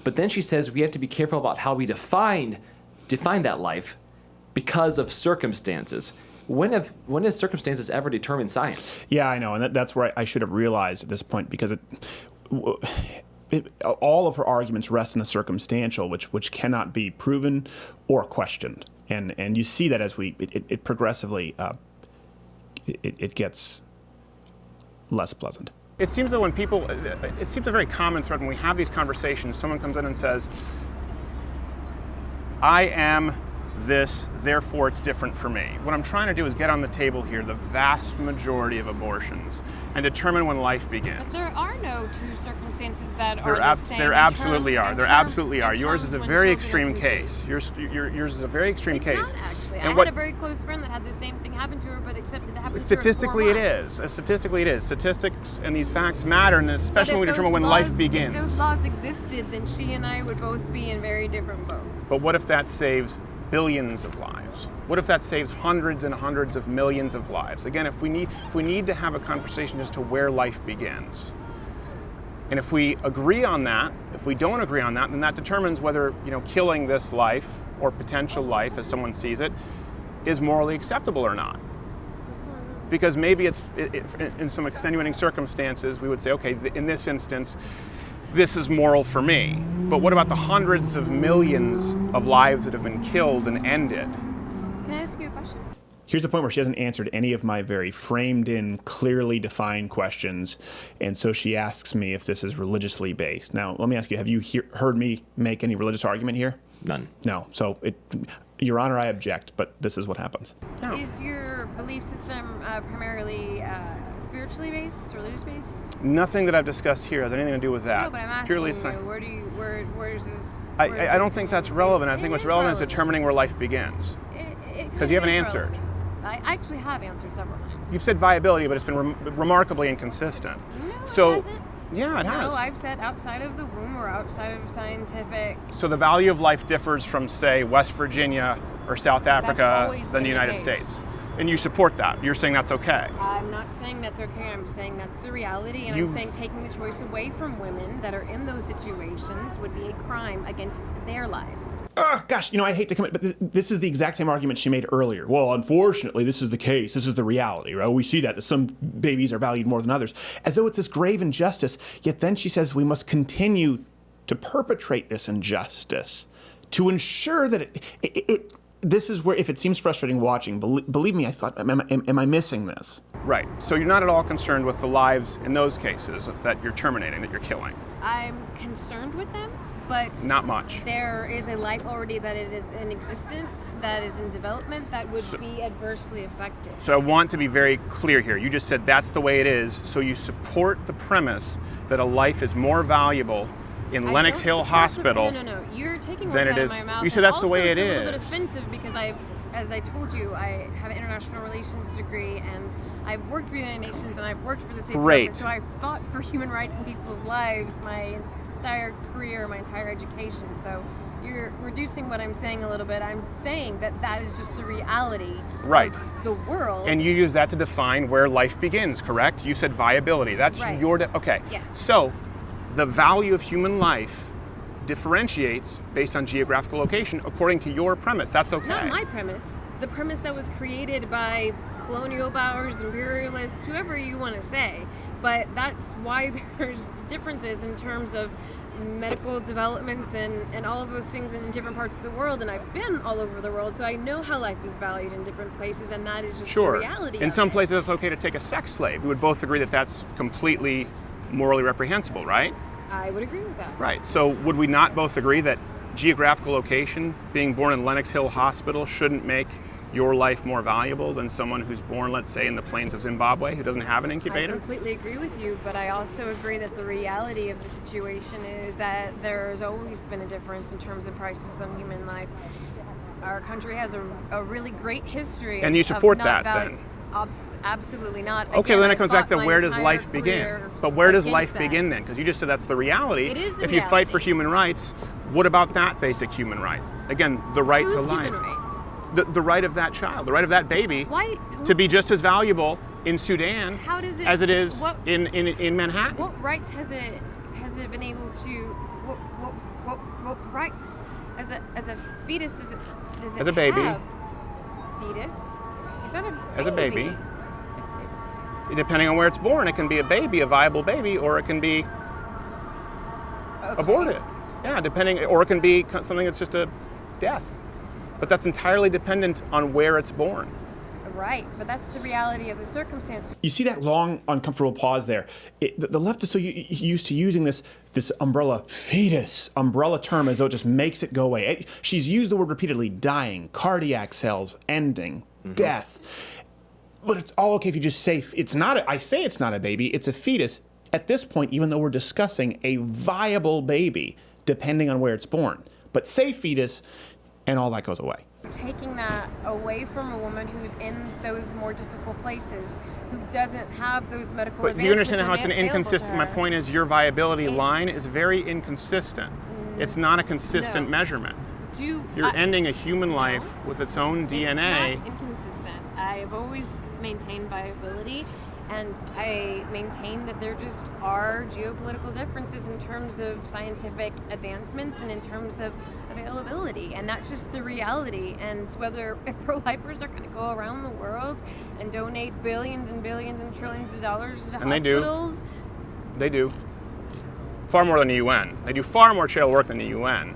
but then she says we have to be careful about how we define that life because of circumstances. When has circumstances ever determined science? Yeah, I know, and that's where I should have realized at this point, because all of her arguments rest in the circumstantial, which cannot be proven or questioned, and you see that as it progressively it gets less pleasant. It seems that it seems a very common thread when we have these conversations, someone comes in and says, I am this, therefore it's different for me. What I'm trying to do is get on the table here the vast majority of abortions and determine when life begins. But there are no two circumstances that There are the same. There absolutely are. There absolutely are. Yours is a very extreme case. Yours is a very extreme case. It's not actually. And I had a very close friend that had the same thing happen to her, but except it happened statistically to it her is. Statistically it is. Statistics and these facts matter, and especially when we determine when life begins. If those laws existed, then she and I would both be in very different boats. But what if that saves billions of lives? What if that saves hundreds and hundreds of millions of lives? Again, if we need to have a conversation as to where life begins, and if we agree on that, if we don't agree on that, then that determines whether killing this life or potential life, as someone sees it, is morally acceptable or not. Because maybe in some extenuating circumstances, we would say, okay, in this instance, this is moral for me. But what about the hundreds of millions of lives that have been killed and ended? Can I ask you a question? Here's the point where she hasn't answered any of my very framed in, clearly defined questions, and so she asks me if this is religiously based. Now, let me ask you, have you heard me make any religious argument here? None. No. So, Your Honor, I object, but this is what happens. No. Is your belief system primarily spiritually based, religious based? Nothing that I've discussed here has anything to do with that. No, but I'm asking Purely you, where does this? I don't think that's relevant. I think what's relevant is determining where life begins. Because you haven't answered. I actually have answered several times. You've said viability, but it's been remarkably inconsistent. No, So, it hasn't. yeah, it has. No, I've said outside of the womb or outside of scientific. So the value of life differs from, say, West Virginia or South Africa always than the been the United case. States. And you support that. You're saying that's okay. I'm not saying that's okay. I'm saying that's the reality, and I'm saying taking the choice away from women that are in those situations would be a crime against their lives. Gosh, I hate to commit, but this is the exact same argument she made earlier. Well, unfortunately, this is the case. This is the reality, right? We see that some babies are valued more than others, as though it's this grave injustice. Yet then she says we must continue to perpetrate this injustice to ensure that this is where, if it seems frustrating watching, believe me, I thought, am I missing this? Right. So you're not at all concerned with the lives in those cases that you're terminating, that you're killing. I'm concerned with them, but Not much. there is a life already that it is in existence, that is in development, that would be adversely affected. So I want to be very clear here. You just said that's the way it is, so you support the premise that a life is more valuable in I Lenox don't Hill support Hospital. No. You're taking Then words it out of is- my mouth. you said and that's the way also it it's a little bit is. offensive because as I told you, I have an international relations degree and I've worked for the United Nations and I've worked for the State Great. Department. So I've fought for human rights in people's lives my entire career, my entire education. So you're reducing what I'm saying a little bit. I'm saying that is just the reality Right. of the world. And you use that to define where life begins, correct? You said viability. That's Right. your okay. Yes. So the value of human life differentiates based on geographical location according to your premise. That's okay. Not my premise. The premise that was created by colonial powers, imperialists, whoever you want to say. But that's why there's differences in terms of medical developments and all of those things in different parts of the world. And I've been all over the world, so I know how life is valued in different places, and that is just Sure. the reality In of some it. places it's okay to take a sex slave. We would both agree that that's completely morally reprehensible, right? I would agree with that. Right. So would we not both agree that geographical location, being born in Lenox Hill Hospital, shouldn't make your life more valuable than someone who's born, let's say, in the plains of Zimbabwe who doesn't have an I incubator? completely agree with you, but I also agree that the reality of the situation is that there's always been a difference in terms of prices on human life. Our country has a really great history. And you of support not that, then? Absolutely not. Okay, Again, then I it comes back fought to my where does entire life begin? career But where does against life that. begin then? Because you just said that's the reality. It is the If you fight for reality. human rights, what about that basic human right? Again, the right to Whose life. human right? The right of that child, the right of that baby Why? to be just as valuable in Sudan How does it? as it is What, in Manhattan. what rights has it been able to? What rights as a fetus does it As a baby. have? Fetus. Is that a As a baby. Depending on where it's born, it can be a baby, a viable baby, or it can be Okay. aborted. Yeah, depending, or it can be something that's just a death. But that's entirely dependent on where it's born. Right, but that's the reality of the circumstance. You see that long, uncomfortable pause there. The left is so used to using this umbrella fetus umbrella term as though it just makes it go away. She's used the word repeatedly: dying, cardiac cells ending, death. But it's all okay if you just say it's not. I say it's not a baby; it's a fetus. At this point, even though we're discussing a viable baby, depending on where it's born, but say fetus, and all that goes away. Taking that away from a woman who's in those more difficult places, who doesn't have those medical But do you understand how advancements it's an available to inconsistent? My her. point is your viability It's- line is very inconsistent. It's not a consistent No. measurement. You're I- ending a human life with its own DNA. It's not inconsistent. I've always maintained viability, and I maintain that there just are geopolitical differences in terms of scientific advancements and in terms of availability, and that's just the reality. And whether if pro-lifers are going to go around the world and donate billions and billions and trillions of dollars to And they do. hospitals, They do. Far more than the UN. They do far more charitable work than the UN.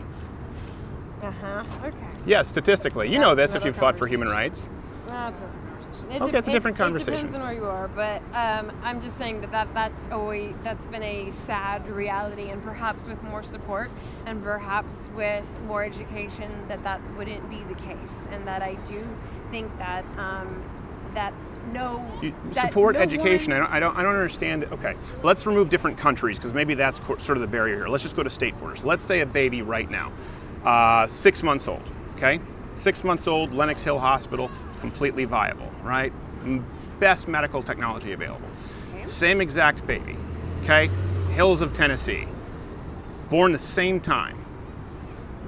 okay. Yes, statistically. You know That's this if another you fought for human conversation. rights. That's a conversation. Okay, it's a different It conversation. depends on where you are, but I'm just saying that's been a sad reality, and perhaps with more support and perhaps with more education, that wouldn't be the case, and that I do think that You that support no education. woman- I don't understand. Okay, let's remove different countries because maybe that's sort of the barrier here. Let's just go to state borders. Let's say a baby right now, 6 months old. Okay, 6 months old, Lenox Hill Hospital, completely viable, right? Best medical technology available. Okay. Same exact baby. Okay, Hills of Tennessee, born the same time.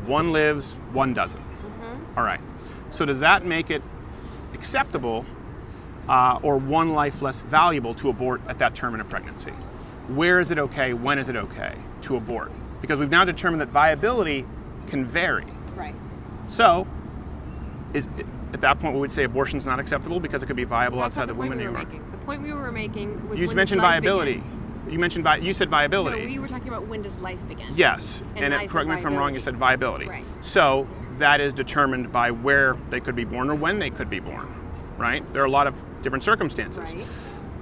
One lives, one doesn't. All right. So does that make it acceptable or one life less valuable to abort at that term in a pregnancy? Where is it okay? When is it okay to abort? Because we've now determined that viability can vary. Right. So, at that point, we would say abortion's not acceptable because it could be viable That's outside not the woman we you were are. making. The point we were making was You when mentioned does life viability. begin? You said viability. No, we were talking about when does life begin. Yes, And I said correct me if I'm wrong. You viability. said viability. Right. So that is determined by where they could be born or when they could be born, right? There are a lot of different circumstances. Right.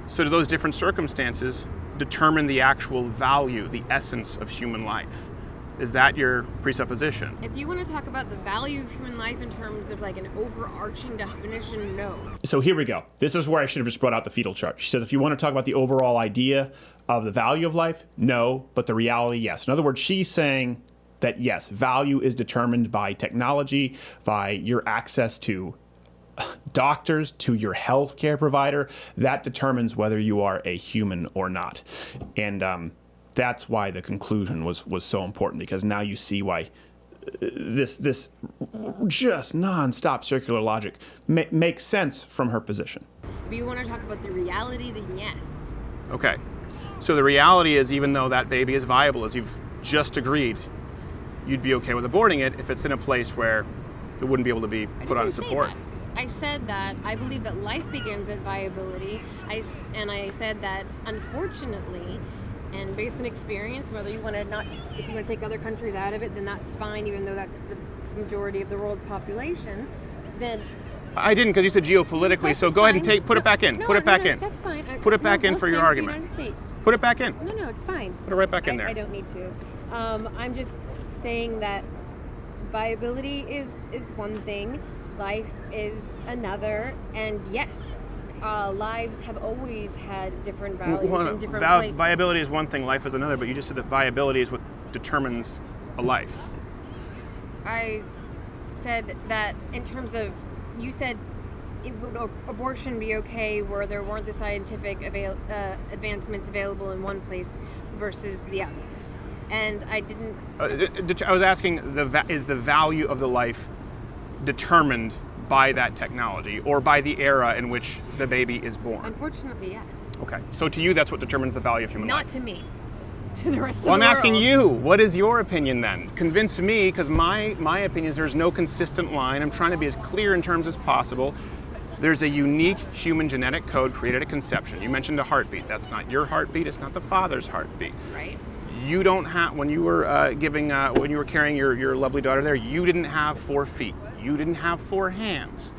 So do those different circumstances determine the actual value, the essence of human life? Is that your presupposition? If you want to talk about the value of human life in terms of like an overarching definition, no. So here we go. This is where I should have just brought out the fetal chart. She says, if you want to talk about the overall idea of the value of life, no, but the reality, yes. In other words, she's saying that yes, value is determined by technology, by your access to doctors, to your healthcare provider. That determines whether you are a human or not. And that's why the conclusion was so important, because now you see why this just nonstop circular logic makes sense from her position. If you want to talk about the reality, then yes. Okay. So the reality is, even though that baby is viable, as you've just agreed, you'd be okay with aborting it if it's in a place where it wouldn't be able to be put on support. I said that I believe that life begins at viability. I said that unfortunately, and based on experience, whether you want to not, if you want to take other countries out of it, then that's fine, even though that's the majority of the world's population. Then I didn't, because you said geopolitically. So go ahead and put it back in. Put it back in. That's fine. Put it back in for your argument. United States. Put it back in. No, it's fine. Put it right back in there. I don't need to. I'm just saying that viability is one thing, life is another, and yes, lives have always had different values in different places. Viability is one thing, life is another, but you just said that viability is what determines a life. I said that in terms of, you said would abortion be okay where there weren't the scientific advancements available in one place versus the other? And I didn't. I was asking, is the value of the life determined by that technology or by the era in which the baby is born? Unfortunately, yes. Okay. So to you, that's what determines the value of human life? Not to me. To the rest of Well, the I'm asking world. you, what is your opinion then? Convince me, because my opinion is there's no consistent line. I'm trying to be as clear in terms as possible. There's a unique human genetic code created at conception. You mentioned a heartbeat. That's not your heartbeat. It's not the father's heartbeat. Right. You don't have, when you were when you were carrying your lovely daughter there, you didn't have 4 feet. You didn't have 4 hands.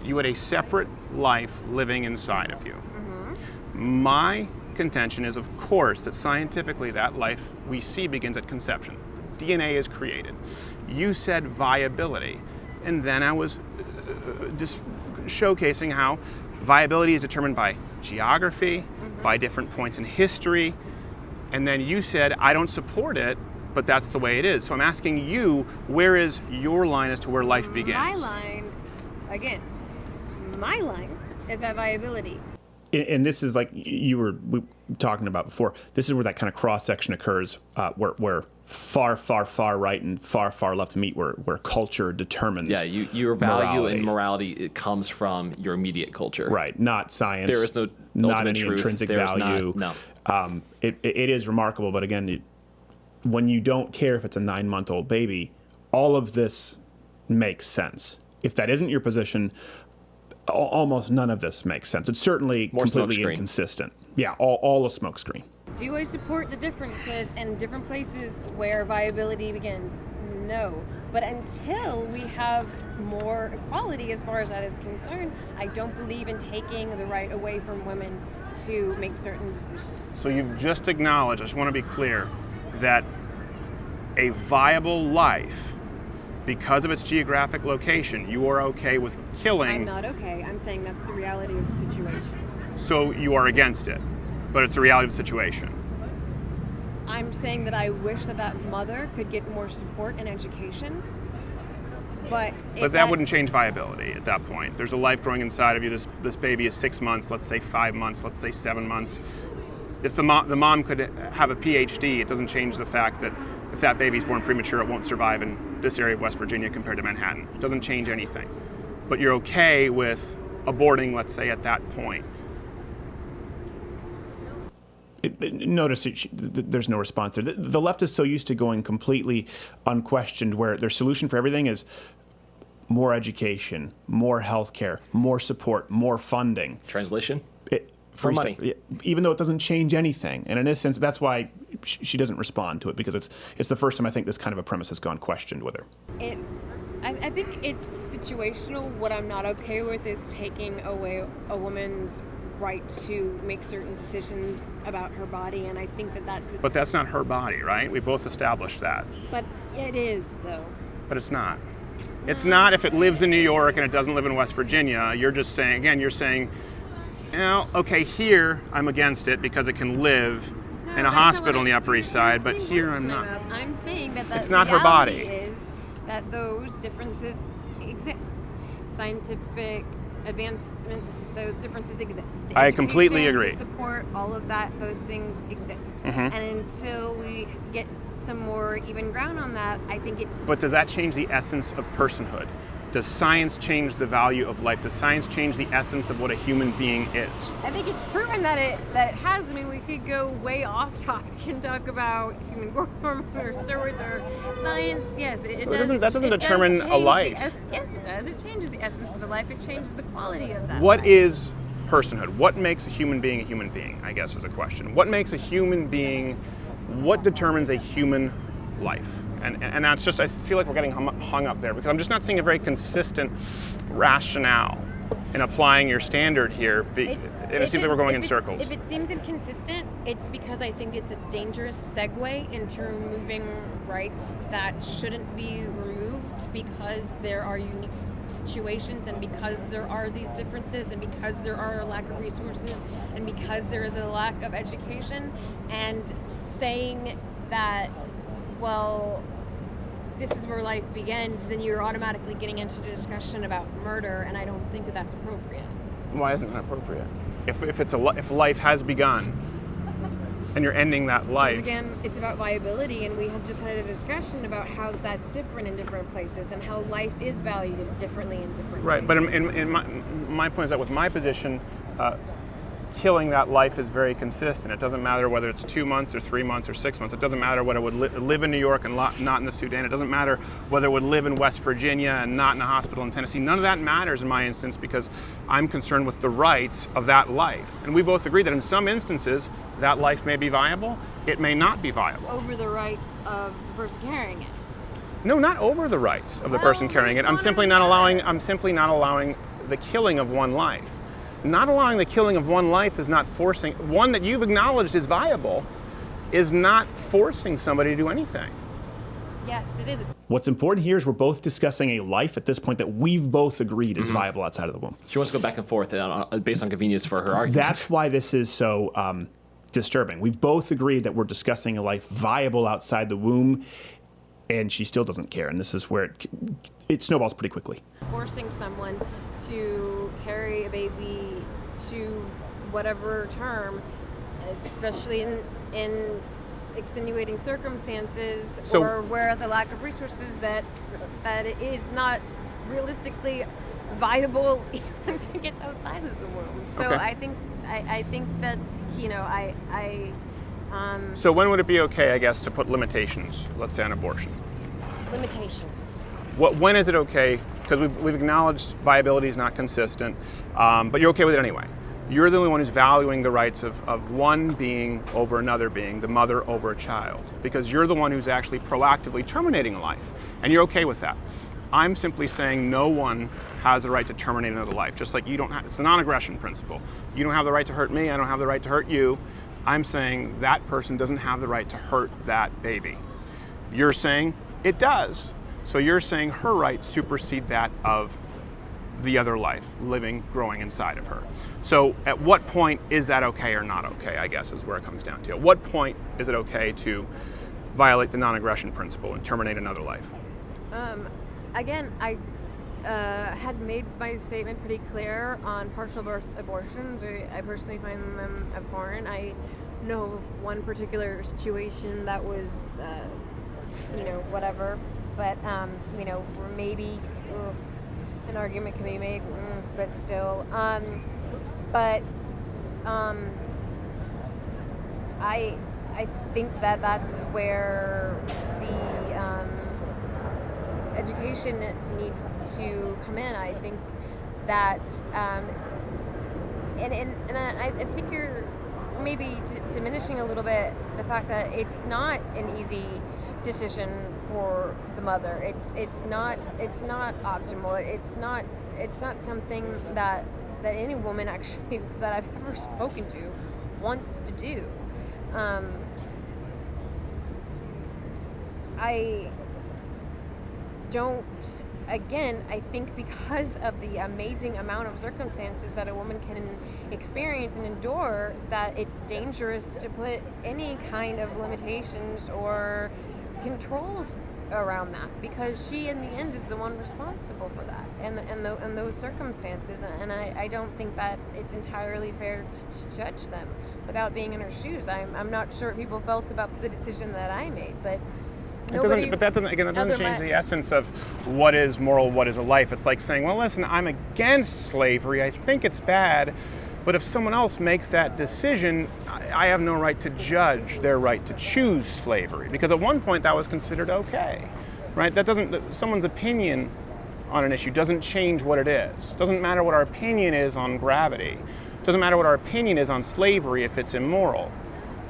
You had a separate life living inside of you. Mm-hmm. My contention is, of course, that scientifically that life we see begins at conception. DNA is created. You said viability, and then I was just showcasing how viability is determined by geography, by different points in history, and then you said, I don't support it, but that's the way it is. So I'm asking you, where is your line as to where life begins? My line is at viability. And this is like we were talking about before. This is where that kind of cross section occurs, where far right and far left meet, where culture determines. Yeah, your value morality. and morality, it comes from your immediate culture. Right, not science. There is no not ultimate any truth. intrinsic There is value. not, no. It is remarkable, but again, when you don't care if it's a 9-month-old baby, all of this makes sense. If that isn't your position, almost none of this makes sense. It's certainly More completely smokescreen. inconsistent. Yeah, all a smokescreen. Do I support the differences in different places where viability begins? No. But until we have more equality as far as that is concerned, I don't believe in taking the right away from women to make certain decisions. So you've just acknowledged, I just want to be clear, that a viable life, because of its geographic location, you are okay with killing. I'm not okay. I'm saying that's the reality of the situation. So you are against it, but it's the reality of the situation. I'm saying that I wish that mother could get more support and education. But that wouldn't change viability at that point. There's a life growing inside of you. This baby is 6 months, let's say 5 months, let's say 7 months. If the mom could have a PhD, it doesn't change the fact that if that baby's born premature, it won't survive in this area of West Virginia compared to Manhattan. It doesn't change anything. But you're okay with aborting, let's say, at that point. Notice there's no response there. The left is so used to going completely unquestioned, where their solution for everything is more education, more healthcare, more support, more funding. Translation? For money. Even though it doesn't change anything. And in this sense, that's why she doesn't respond to it, because it's the first time I think this kind of a premise has gone questioned with her. I think it's situational. What I'm not okay with is taking away a woman's right to make certain decisions about her body, and I think that's. But that's not her body, right? We both established that. But it is, though. But it's not. It's not if it lives in New York and it doesn't live in West Virginia. You're just saying, again, you're saying, you know, okay, here I'm against it because it can live in a hospital in the Upper East Side, but here I'm not. I'm saying that It's not her body. is that those differences exist. Scientific advancements, those differences exist. The I completely education, agree. the support, all of that, those things exist. Mhm. And until we get some more even ground on that, I think it's But does that change the essence of personhood? Does science change the value of life? Does science change the essence of what a human being is? I think it's proven that it has. I mean, we could go way off topic and talk about human growth hormone or steroids or science. Yes, it Well, does. that doesn't it does determine a change the life. yes, it does. It changes the essence of the life. It changes the quality of that. What life. is personhood? What makes a human being, I guess is a question. What makes a human being, what determines a human life? And that's just, I feel like we're getting hung up there because I'm just not seeing a very consistent rationale in applying your standard here. It seems like we're going in circles. If it seems inconsistent, it's because I think it's a dangerous segue into removing rights that shouldn't be removed because there are unique situations and because there are these differences and because there are a lack of resources and because there is a lack of education, and saying that, well, this is where life begins, then you're automatically getting into the discussion about murder, and I don't think that that's appropriate. Why isn't that appropriate? If life has begun and you're ending that life. Again, it's about viability, and we have just had a discussion about how that's different in different places and how life is valued differently in different Right, places. but in my point is that with my position, killing that life is very consistent. It doesn't matter whether it's 2 months or 3 months or 6 months. It doesn't matter whether it would live in New York and not in the Sudan. It doesn't matter whether it would live in West Virginia and not in a hospital in Tennessee. None of that matters in my instance because I'm concerned with the rights of that life. And we both agree that in some instances, that life may be viable. It may not be viable. Over the rights of the person carrying it. No, not over the rights of the Well, person carrying it. there's I'm one simply or not the allowing. other. I'm simply not allowing the killing of one life. Not allowing the killing of one life is not forcing one that you've acknowledged is viable, is not forcing somebody to do anything. Yes, it is. What's important here is we're both discussing a life at this point that we've both agreed is viable outside of the womb. She wants to go back and forth based on convenience for her argument. That's why this is so disturbing. We've both agreed that we're discussing a life viable outside the womb, and she still doesn't care. And this is where it snowballs pretty quickly. Forcing someone to carry a baby to whatever term, especially in extenuating circumstances, So- or where the lack of resources that it is not realistically viable once it gets outside of the womb. So Okay. I think that, you know, So when would it be okay, I guess, to put limitations, let's say on abortion? limitations. When is it okay? Because we've acknowledged viability is not consistent, but you're okay with it anyway. You're the only one who's valuing the rights of one being over another being, the mother over a child, because you're the one who's actually proactively terminating a life, and you're okay with that. I'm simply saying no one has the right to terminate another life, just like you don't have, it's the non-aggression principle. You don't have the right to hurt me, I don't have the right to hurt you. I'm saying that person doesn't have the right to hurt that baby. You're saying it does. So you're saying her rights supersede that of the other life living, growing inside of her. So at what point is that okay or not okay, I guess is where it comes down to. At what point is it okay to violate the non-aggression principle and terminate another life? Again, I had made my statement pretty clear on partial birth abortions. I personally find them abhorrent. I know of one particular situation that was, whatever. But, maybe an argument can be made, but still. I think that that's where the education needs to come in. I think that, I think you're maybe diminishing a little bit the fact that it's not an easy decision for the mother. It's not optimal. It's not something that any woman actually that I've ever spoken to wants to do. I don't, again, I think because of the amazing amount of circumstances that a woman can experience and endure, that it's dangerous to put any kind of limitations or controls around that, because she in the end is the one responsible for that and those circumstances, and I don't think that it's entirely fair to judge them without being in her shoes. I'm not sure what people felt about the decision that I made, but that doesn't change the essence of what is moral, what is a life. It's like saying, well, listen, I'm against slavery. I think it's bad. But if someone else makes that decision, I have no right to judge their right to choose slavery. Because at one point that was considered okay, right? Someone's opinion on an issue doesn't change what it is. It doesn't matter what our opinion is on gravity. It doesn't matter what our opinion is on slavery if it's immoral.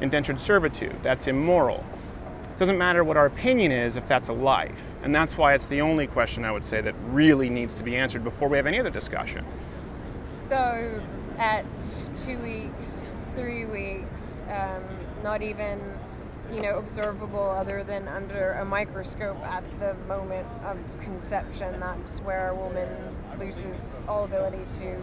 Indentured servitude, that's immoral. It doesn't matter what our opinion is if that's a life. And that's why it's the only question, I would say, that really needs to be answered before we have any other discussion. So at 2 weeks, 3 weeks, not even, observable other than under a microscope at the moment of conception, that's where a woman loses all ability to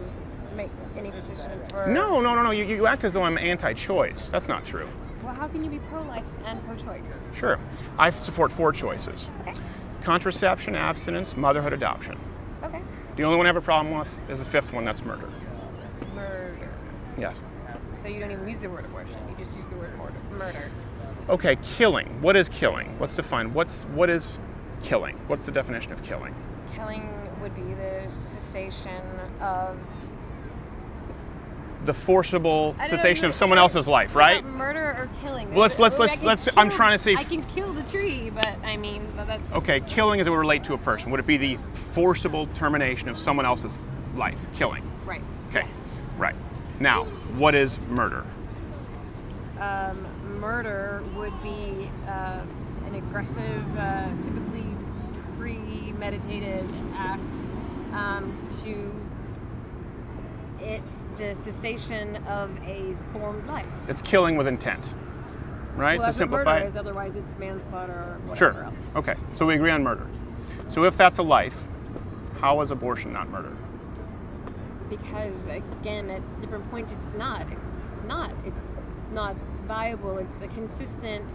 make any decisions for... No. You act as though I'm anti-choice. That's not true. Well, how can you be pro-life and pro-choice? Sure. I support 4 choices. Okay. Contraception, abstinence, motherhood, adoption. Okay. The only one I have a problem with is the 5th one, that's murder. Murder. Yes. So you don't even use the word abortion, you just use the word murder. Okay, killing. What is killing? Let's define. What is killing? What's the definition of killing? Killing would be the cessation of... The forcible cessation of someone else's life, right? Murder or killing. Well, let's. I'm trying to say. I can kill the tree, but I mean. Okay, killing is it would relate to a person. Would it be the forcible termination of someone else's life? Killing. Right. Okay. Yes. Right. Now, what is murder? Murder would be an aggressive, typically premeditated act to. It's the cessation of a formed life. It's killing with intent, right? Well, to simplify it. Otherwise, it's manslaughter or whatever Sure. else. Okay, so we agree on murder. So if that's a life, how is abortion not murder? Because again, at different points, it's not viable. It's a consistent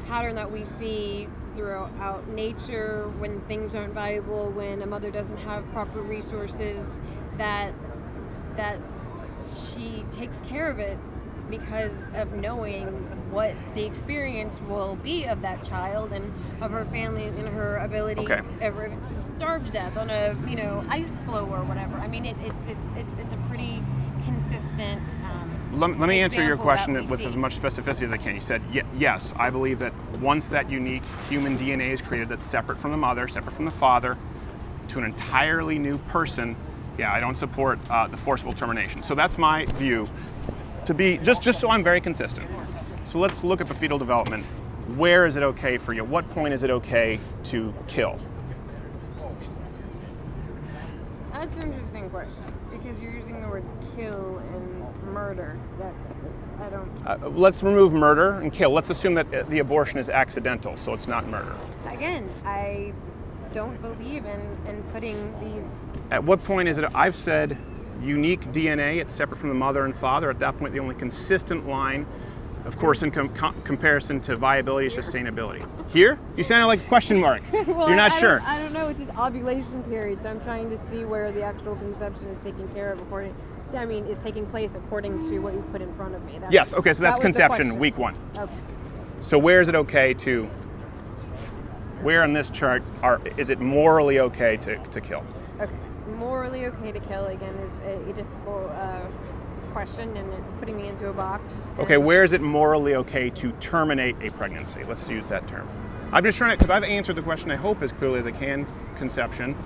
pattern that we see throughout nature when things aren't viable, when a mother doesn't have proper resources, that she takes care of it because of knowing what the experience will be of that child and of her family and her ability ever to starve to death on a ice floe or whatever. I mean, it's a pretty consistent. Let me answer your question with see. as much specificity as I can. You said yes. I believe that once that unique human DNA is created, that's separate from the mother, separate from the father, to an entirely new person. Yeah, I don't support the forcible termination. So that's my view. To be just so I'm very consistent. So let's look at the fetal development. Where is it okay for you? What point is it okay to kill? That's an interesting question because you're using the word kill and murder. That I don't. Let's remove murder and kill. Let's assume that the abortion is accidental, so it's not murder. Again, I don't believe in putting these. At what point is it? I've said unique DNA, it's separate from the mother and father. At that point, the only consistent line, of course, in comparison to viability, sustainability. Here? You sounded like a question mark. Well, You're not sure. I don't know. It's this ovulation period, so I'm trying to see where the actual conception is taken care of is taking place according to what you've put in front of me. Yes, okay, so that's that was the conception, question. week 1. Okay. So where is it okay to, where on this chart is it morally okay to kill? Okay. Morally okay to kill, again, is a difficult question, and it's putting me into a box. Okay, where is it morally okay to terminate a pregnancy? Let's use that term. I'm just trying to, because I've answered the question, I hope, as clearly as I can, conception.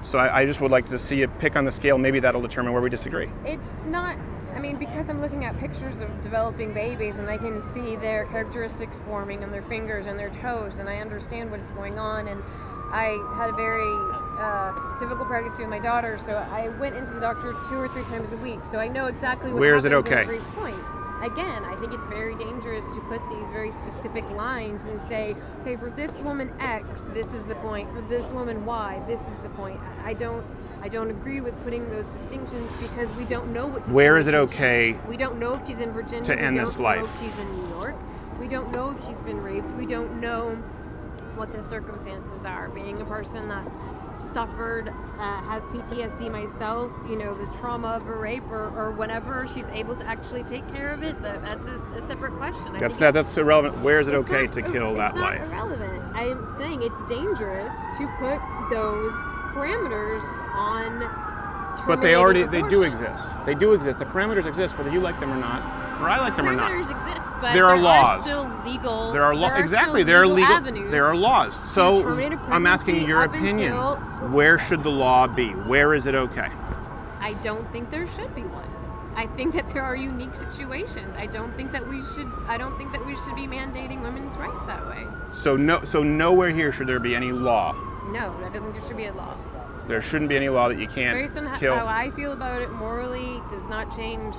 So I just would like to see you pick on the scale. Maybe that'll determine where we disagree. It's not I mean, because I'm looking at pictures of developing babies and I can see their characteristics forming on their fingers and their toes, and I understand what is going on. And I had a very difficult pregnancy with my daughter, so I went into the doctor 2 or 3 times a week, so I know exactly what Where is it happens okay? at every point. Again, I think it's very dangerous to put these very specific lines and say, okay, for this woman X, this is the point. For this woman Y, this is the point. I don't agree with putting those distinctions because we don't know what. Where is it situation okay she's in. We don't know if she's in Virginia. to end we don't this know life? if she's in New York. We don't know if she's been raped. We don't know what the circumstances are. Being a person that's suffered, has PTSD myself, you know, the trauma of a rape or whenever she's able to actually take care of it, that's a separate question. That's irrelevant. Where is it It's okay not- to kill that It's not life? irrelevant. I'm saying it's dangerous to put those parameters on. But they terminating do abortions. exist. They do exist. The parameters exist whether you like them or not, or I like them or not. Parameters exist, but There are laws. still legal. There are still exactly. There are legal. avenues. There are laws. So terminate a I'm asking pregnancy your up opinion. until- Where should the law be? Where is it okay? I don't think there should be one. I think that there are unique situations. I don't think that we should be mandating women's rights that way. So nowhere here should there be any law. No, I don't think there should be a law. There shouldn't be any law that you can't Based on kill. how I feel about it morally, does not change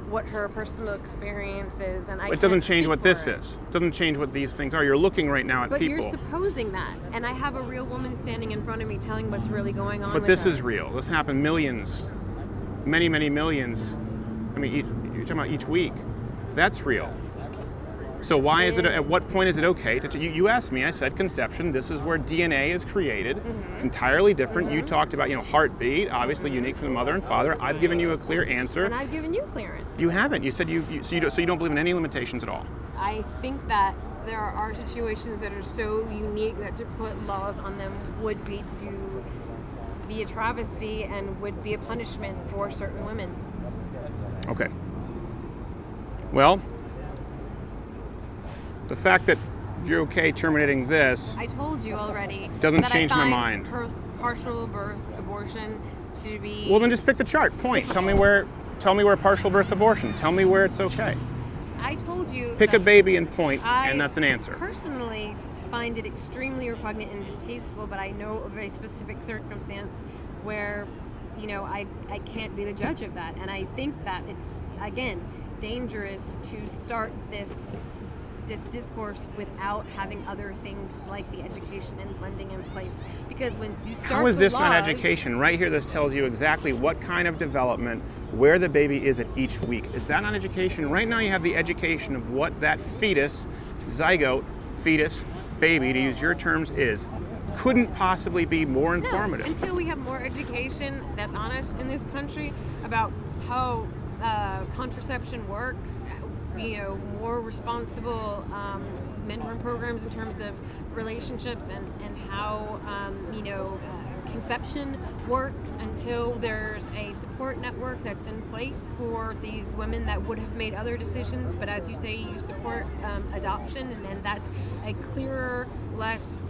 what her personal experience is, and It doesn't change what this is. It doesn't change what these things are. You're looking right now at But people. you're supposing that, and I have a real woman standing in front of me telling what's really going on. But with this her. is real. This happened millions, many millions. I mean, you're talking about each week. That's real. So why is it? At what point is it okay to? You asked me. I said conception. This is where DNA is created. Mm-hmm. It's entirely different. You talked about heartbeat, obviously unique from the mother and father. I've given you a clear answer. And I've given you clearance. You haven't. You said you don't believe in any limitations at all. I think that there are situations that are so unique that to put laws on them would be a travesty and would be a punishment for certain women. Okay. Well, the fact that you're okay terminating this I told you already. Doesn't that change I my find mind. Partial birth abortion to be. well, then just pick the chart. Point. Tell me where partial birth abortion. Tell me where it's okay. I told you. Pick a that baby and point, I and that's an answer. personally find it extremely repugnant and distasteful, but I know of a specific circumstance where, I can't be the judge of that. And I think that it's, again, dangerous to start this discourse without having other things like the education and blending in place. Because when you start How is the this not laws- education? Right here, this tells you exactly what kind of development, where the baby is at each week. Is that not education? Right now, you have the education of what that fetus, zygote, fetus, baby, to use your terms, is. Couldn't possibly be more No, informative. until we have more education that's honest in this country about how contraception works, more responsible mentoring programs in terms of relationships and how conception works, until there's a support network that's in place for these women that would have made other decisions, but as you say, you support adoption, and that's a clearer, less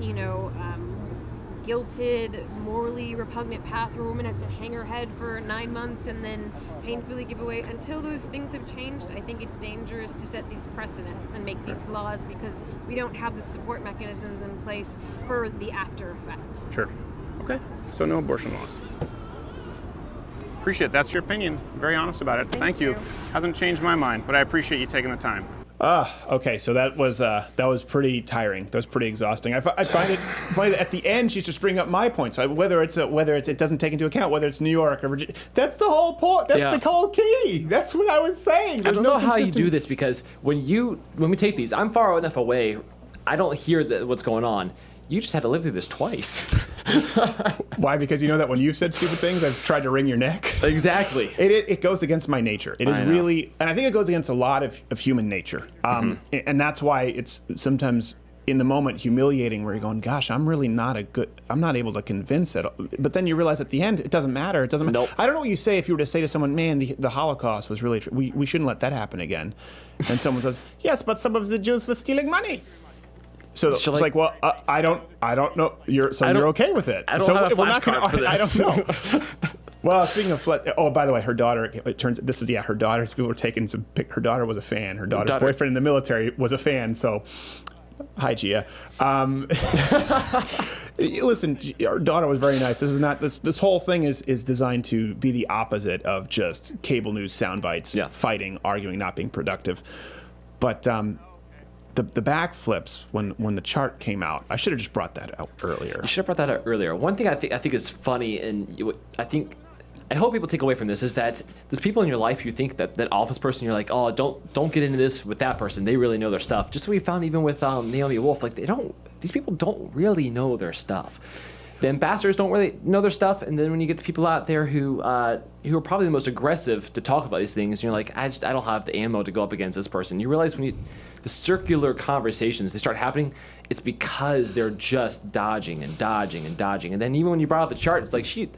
guilted, morally repugnant path where a woman has to hang her head for 9 months and then painfully give away. Until those things have changed, I think it's dangerous to set these precedents and make these laws, because we don't have the support mechanisms in place for the after effect. Sure. Okay. So no abortion laws. Appreciate it. That's your opinion. Very honest about it. Thank you. Hasn't changed my mind, but I appreciate you taking the time. Okay, so that was pretty tiring. That was pretty exhausting. I find it funny that at the end she's just bringing up my point. So whether it doesn't take into account whether it's New York or Virginia, that's the whole point. That's the whole key. That's what I was saying. I There's don't no know how you consistent- do this, because when we take these, I'm far enough away, I don't hear what's going on. You just had to live through this twice. Why? Because you know that when you've said stupid things, I've tried to wring your neck. Exactly. It goes against my nature. It is I know. really, and I think it goes against a lot of human nature. And that's why it's sometimes in the moment humiliating, where you're going, gosh, I'm not able to convince it. But then you realize at the end, it doesn't matter. It doesn't matter. Nope. I don't know what you say if you were to say to someone, man, the Holocaust was really, we shouldn't let that happen again. And someone says, yes, but some of the Jews were stealing money. So it's like, well, I don't know. You're okay with it. I don't so have a we're not flashcard for I this. don't know. Well, speaking of oh, by the way, her daughter. It turns her daughter. People were taking some. Her daughter was a fan. Her daughter's boyfriend in the military was a fan. So, hi, Gia. Listen, our daughter was very nice. This is not this whole thing is designed to be the opposite of just cable news sound bites, fighting, arguing, not being productive. But the backflips when the chart came out, I should have just brought that out earlier. You should have brought that out earlier. One thing I think is funny, and I hope people take away from this, is that there's people in your life you think that office person, you're like, oh, don't get into this with that person. They really know their stuff. Just so we found even with Naomi Wolf, like these people don't really know their stuff. The ambassadors don't really know their stuff, and then when you get the people out there who are probably the most aggressive to talk about these things, you're like, I don't have the ammo to go up against this person. You realize the circular conversations, they start happening, it's because they're just dodging and dodging and dodging. And then even when you brought out the chart, it's like, she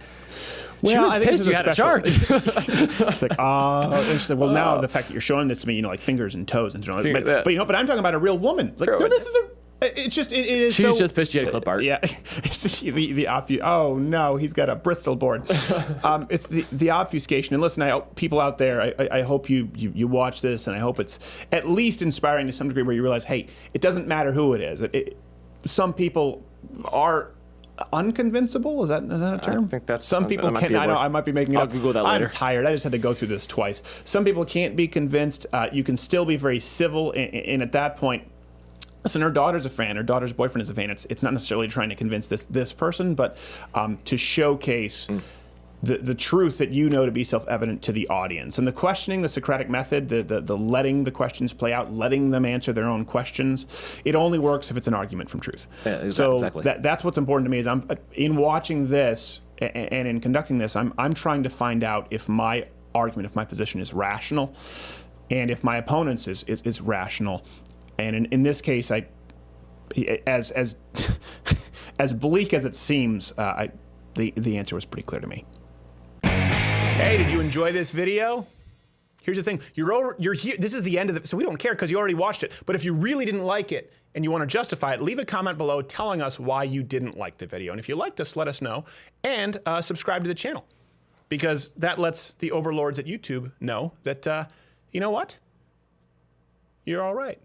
was pissed you had a chart. It's like, well, now the fact that you're showing this to me, like fingers and toes, and but I'm talking about a real woman. Like, no, this is it's just, it is. She's just pissed you had clip art. Yeah, the oh no, he's got a Bristol board. It's the obfuscation. And listen, people out there, I hope you watch this, and I hope it's at least inspiring to some degree, where you realize, hey, it doesn't matter who it is. Some people are unconvincible. Is that a term? I think that's some people can. I might be making it I'll up. Google that later. I'm tired. I just had to go through this twice. Some people can't be convinced. You can still be very civil, and at that point, listen, her daughter's a fan. Her daughter's boyfriend is a fan. It's not necessarily trying to convince this person, but to showcase the truth that you know to be self-evident to the audience. And the questioning, the Socratic method, the letting the questions play out, letting them answer their own questions, it only works if it's an argument from truth. Yeah, so exactly. That's what's important to me. Is I'm in watching this and in conducting this, I'm trying to find out if my argument, if my position is rational, and if my opponent's is rational. And in this case, as as bleak as it seems, the answer was pretty clear to me. Hey, did you enjoy this video? Here's the thing: you're here. This is the end of it, so we don't care because you already watched it. But if you really didn't like it and you want to justify it, leave a comment below telling us why you didn't like the video. And if you liked us, let us know, and subscribe to the channel, because that lets the overlords at YouTube know that you know what, you're all right.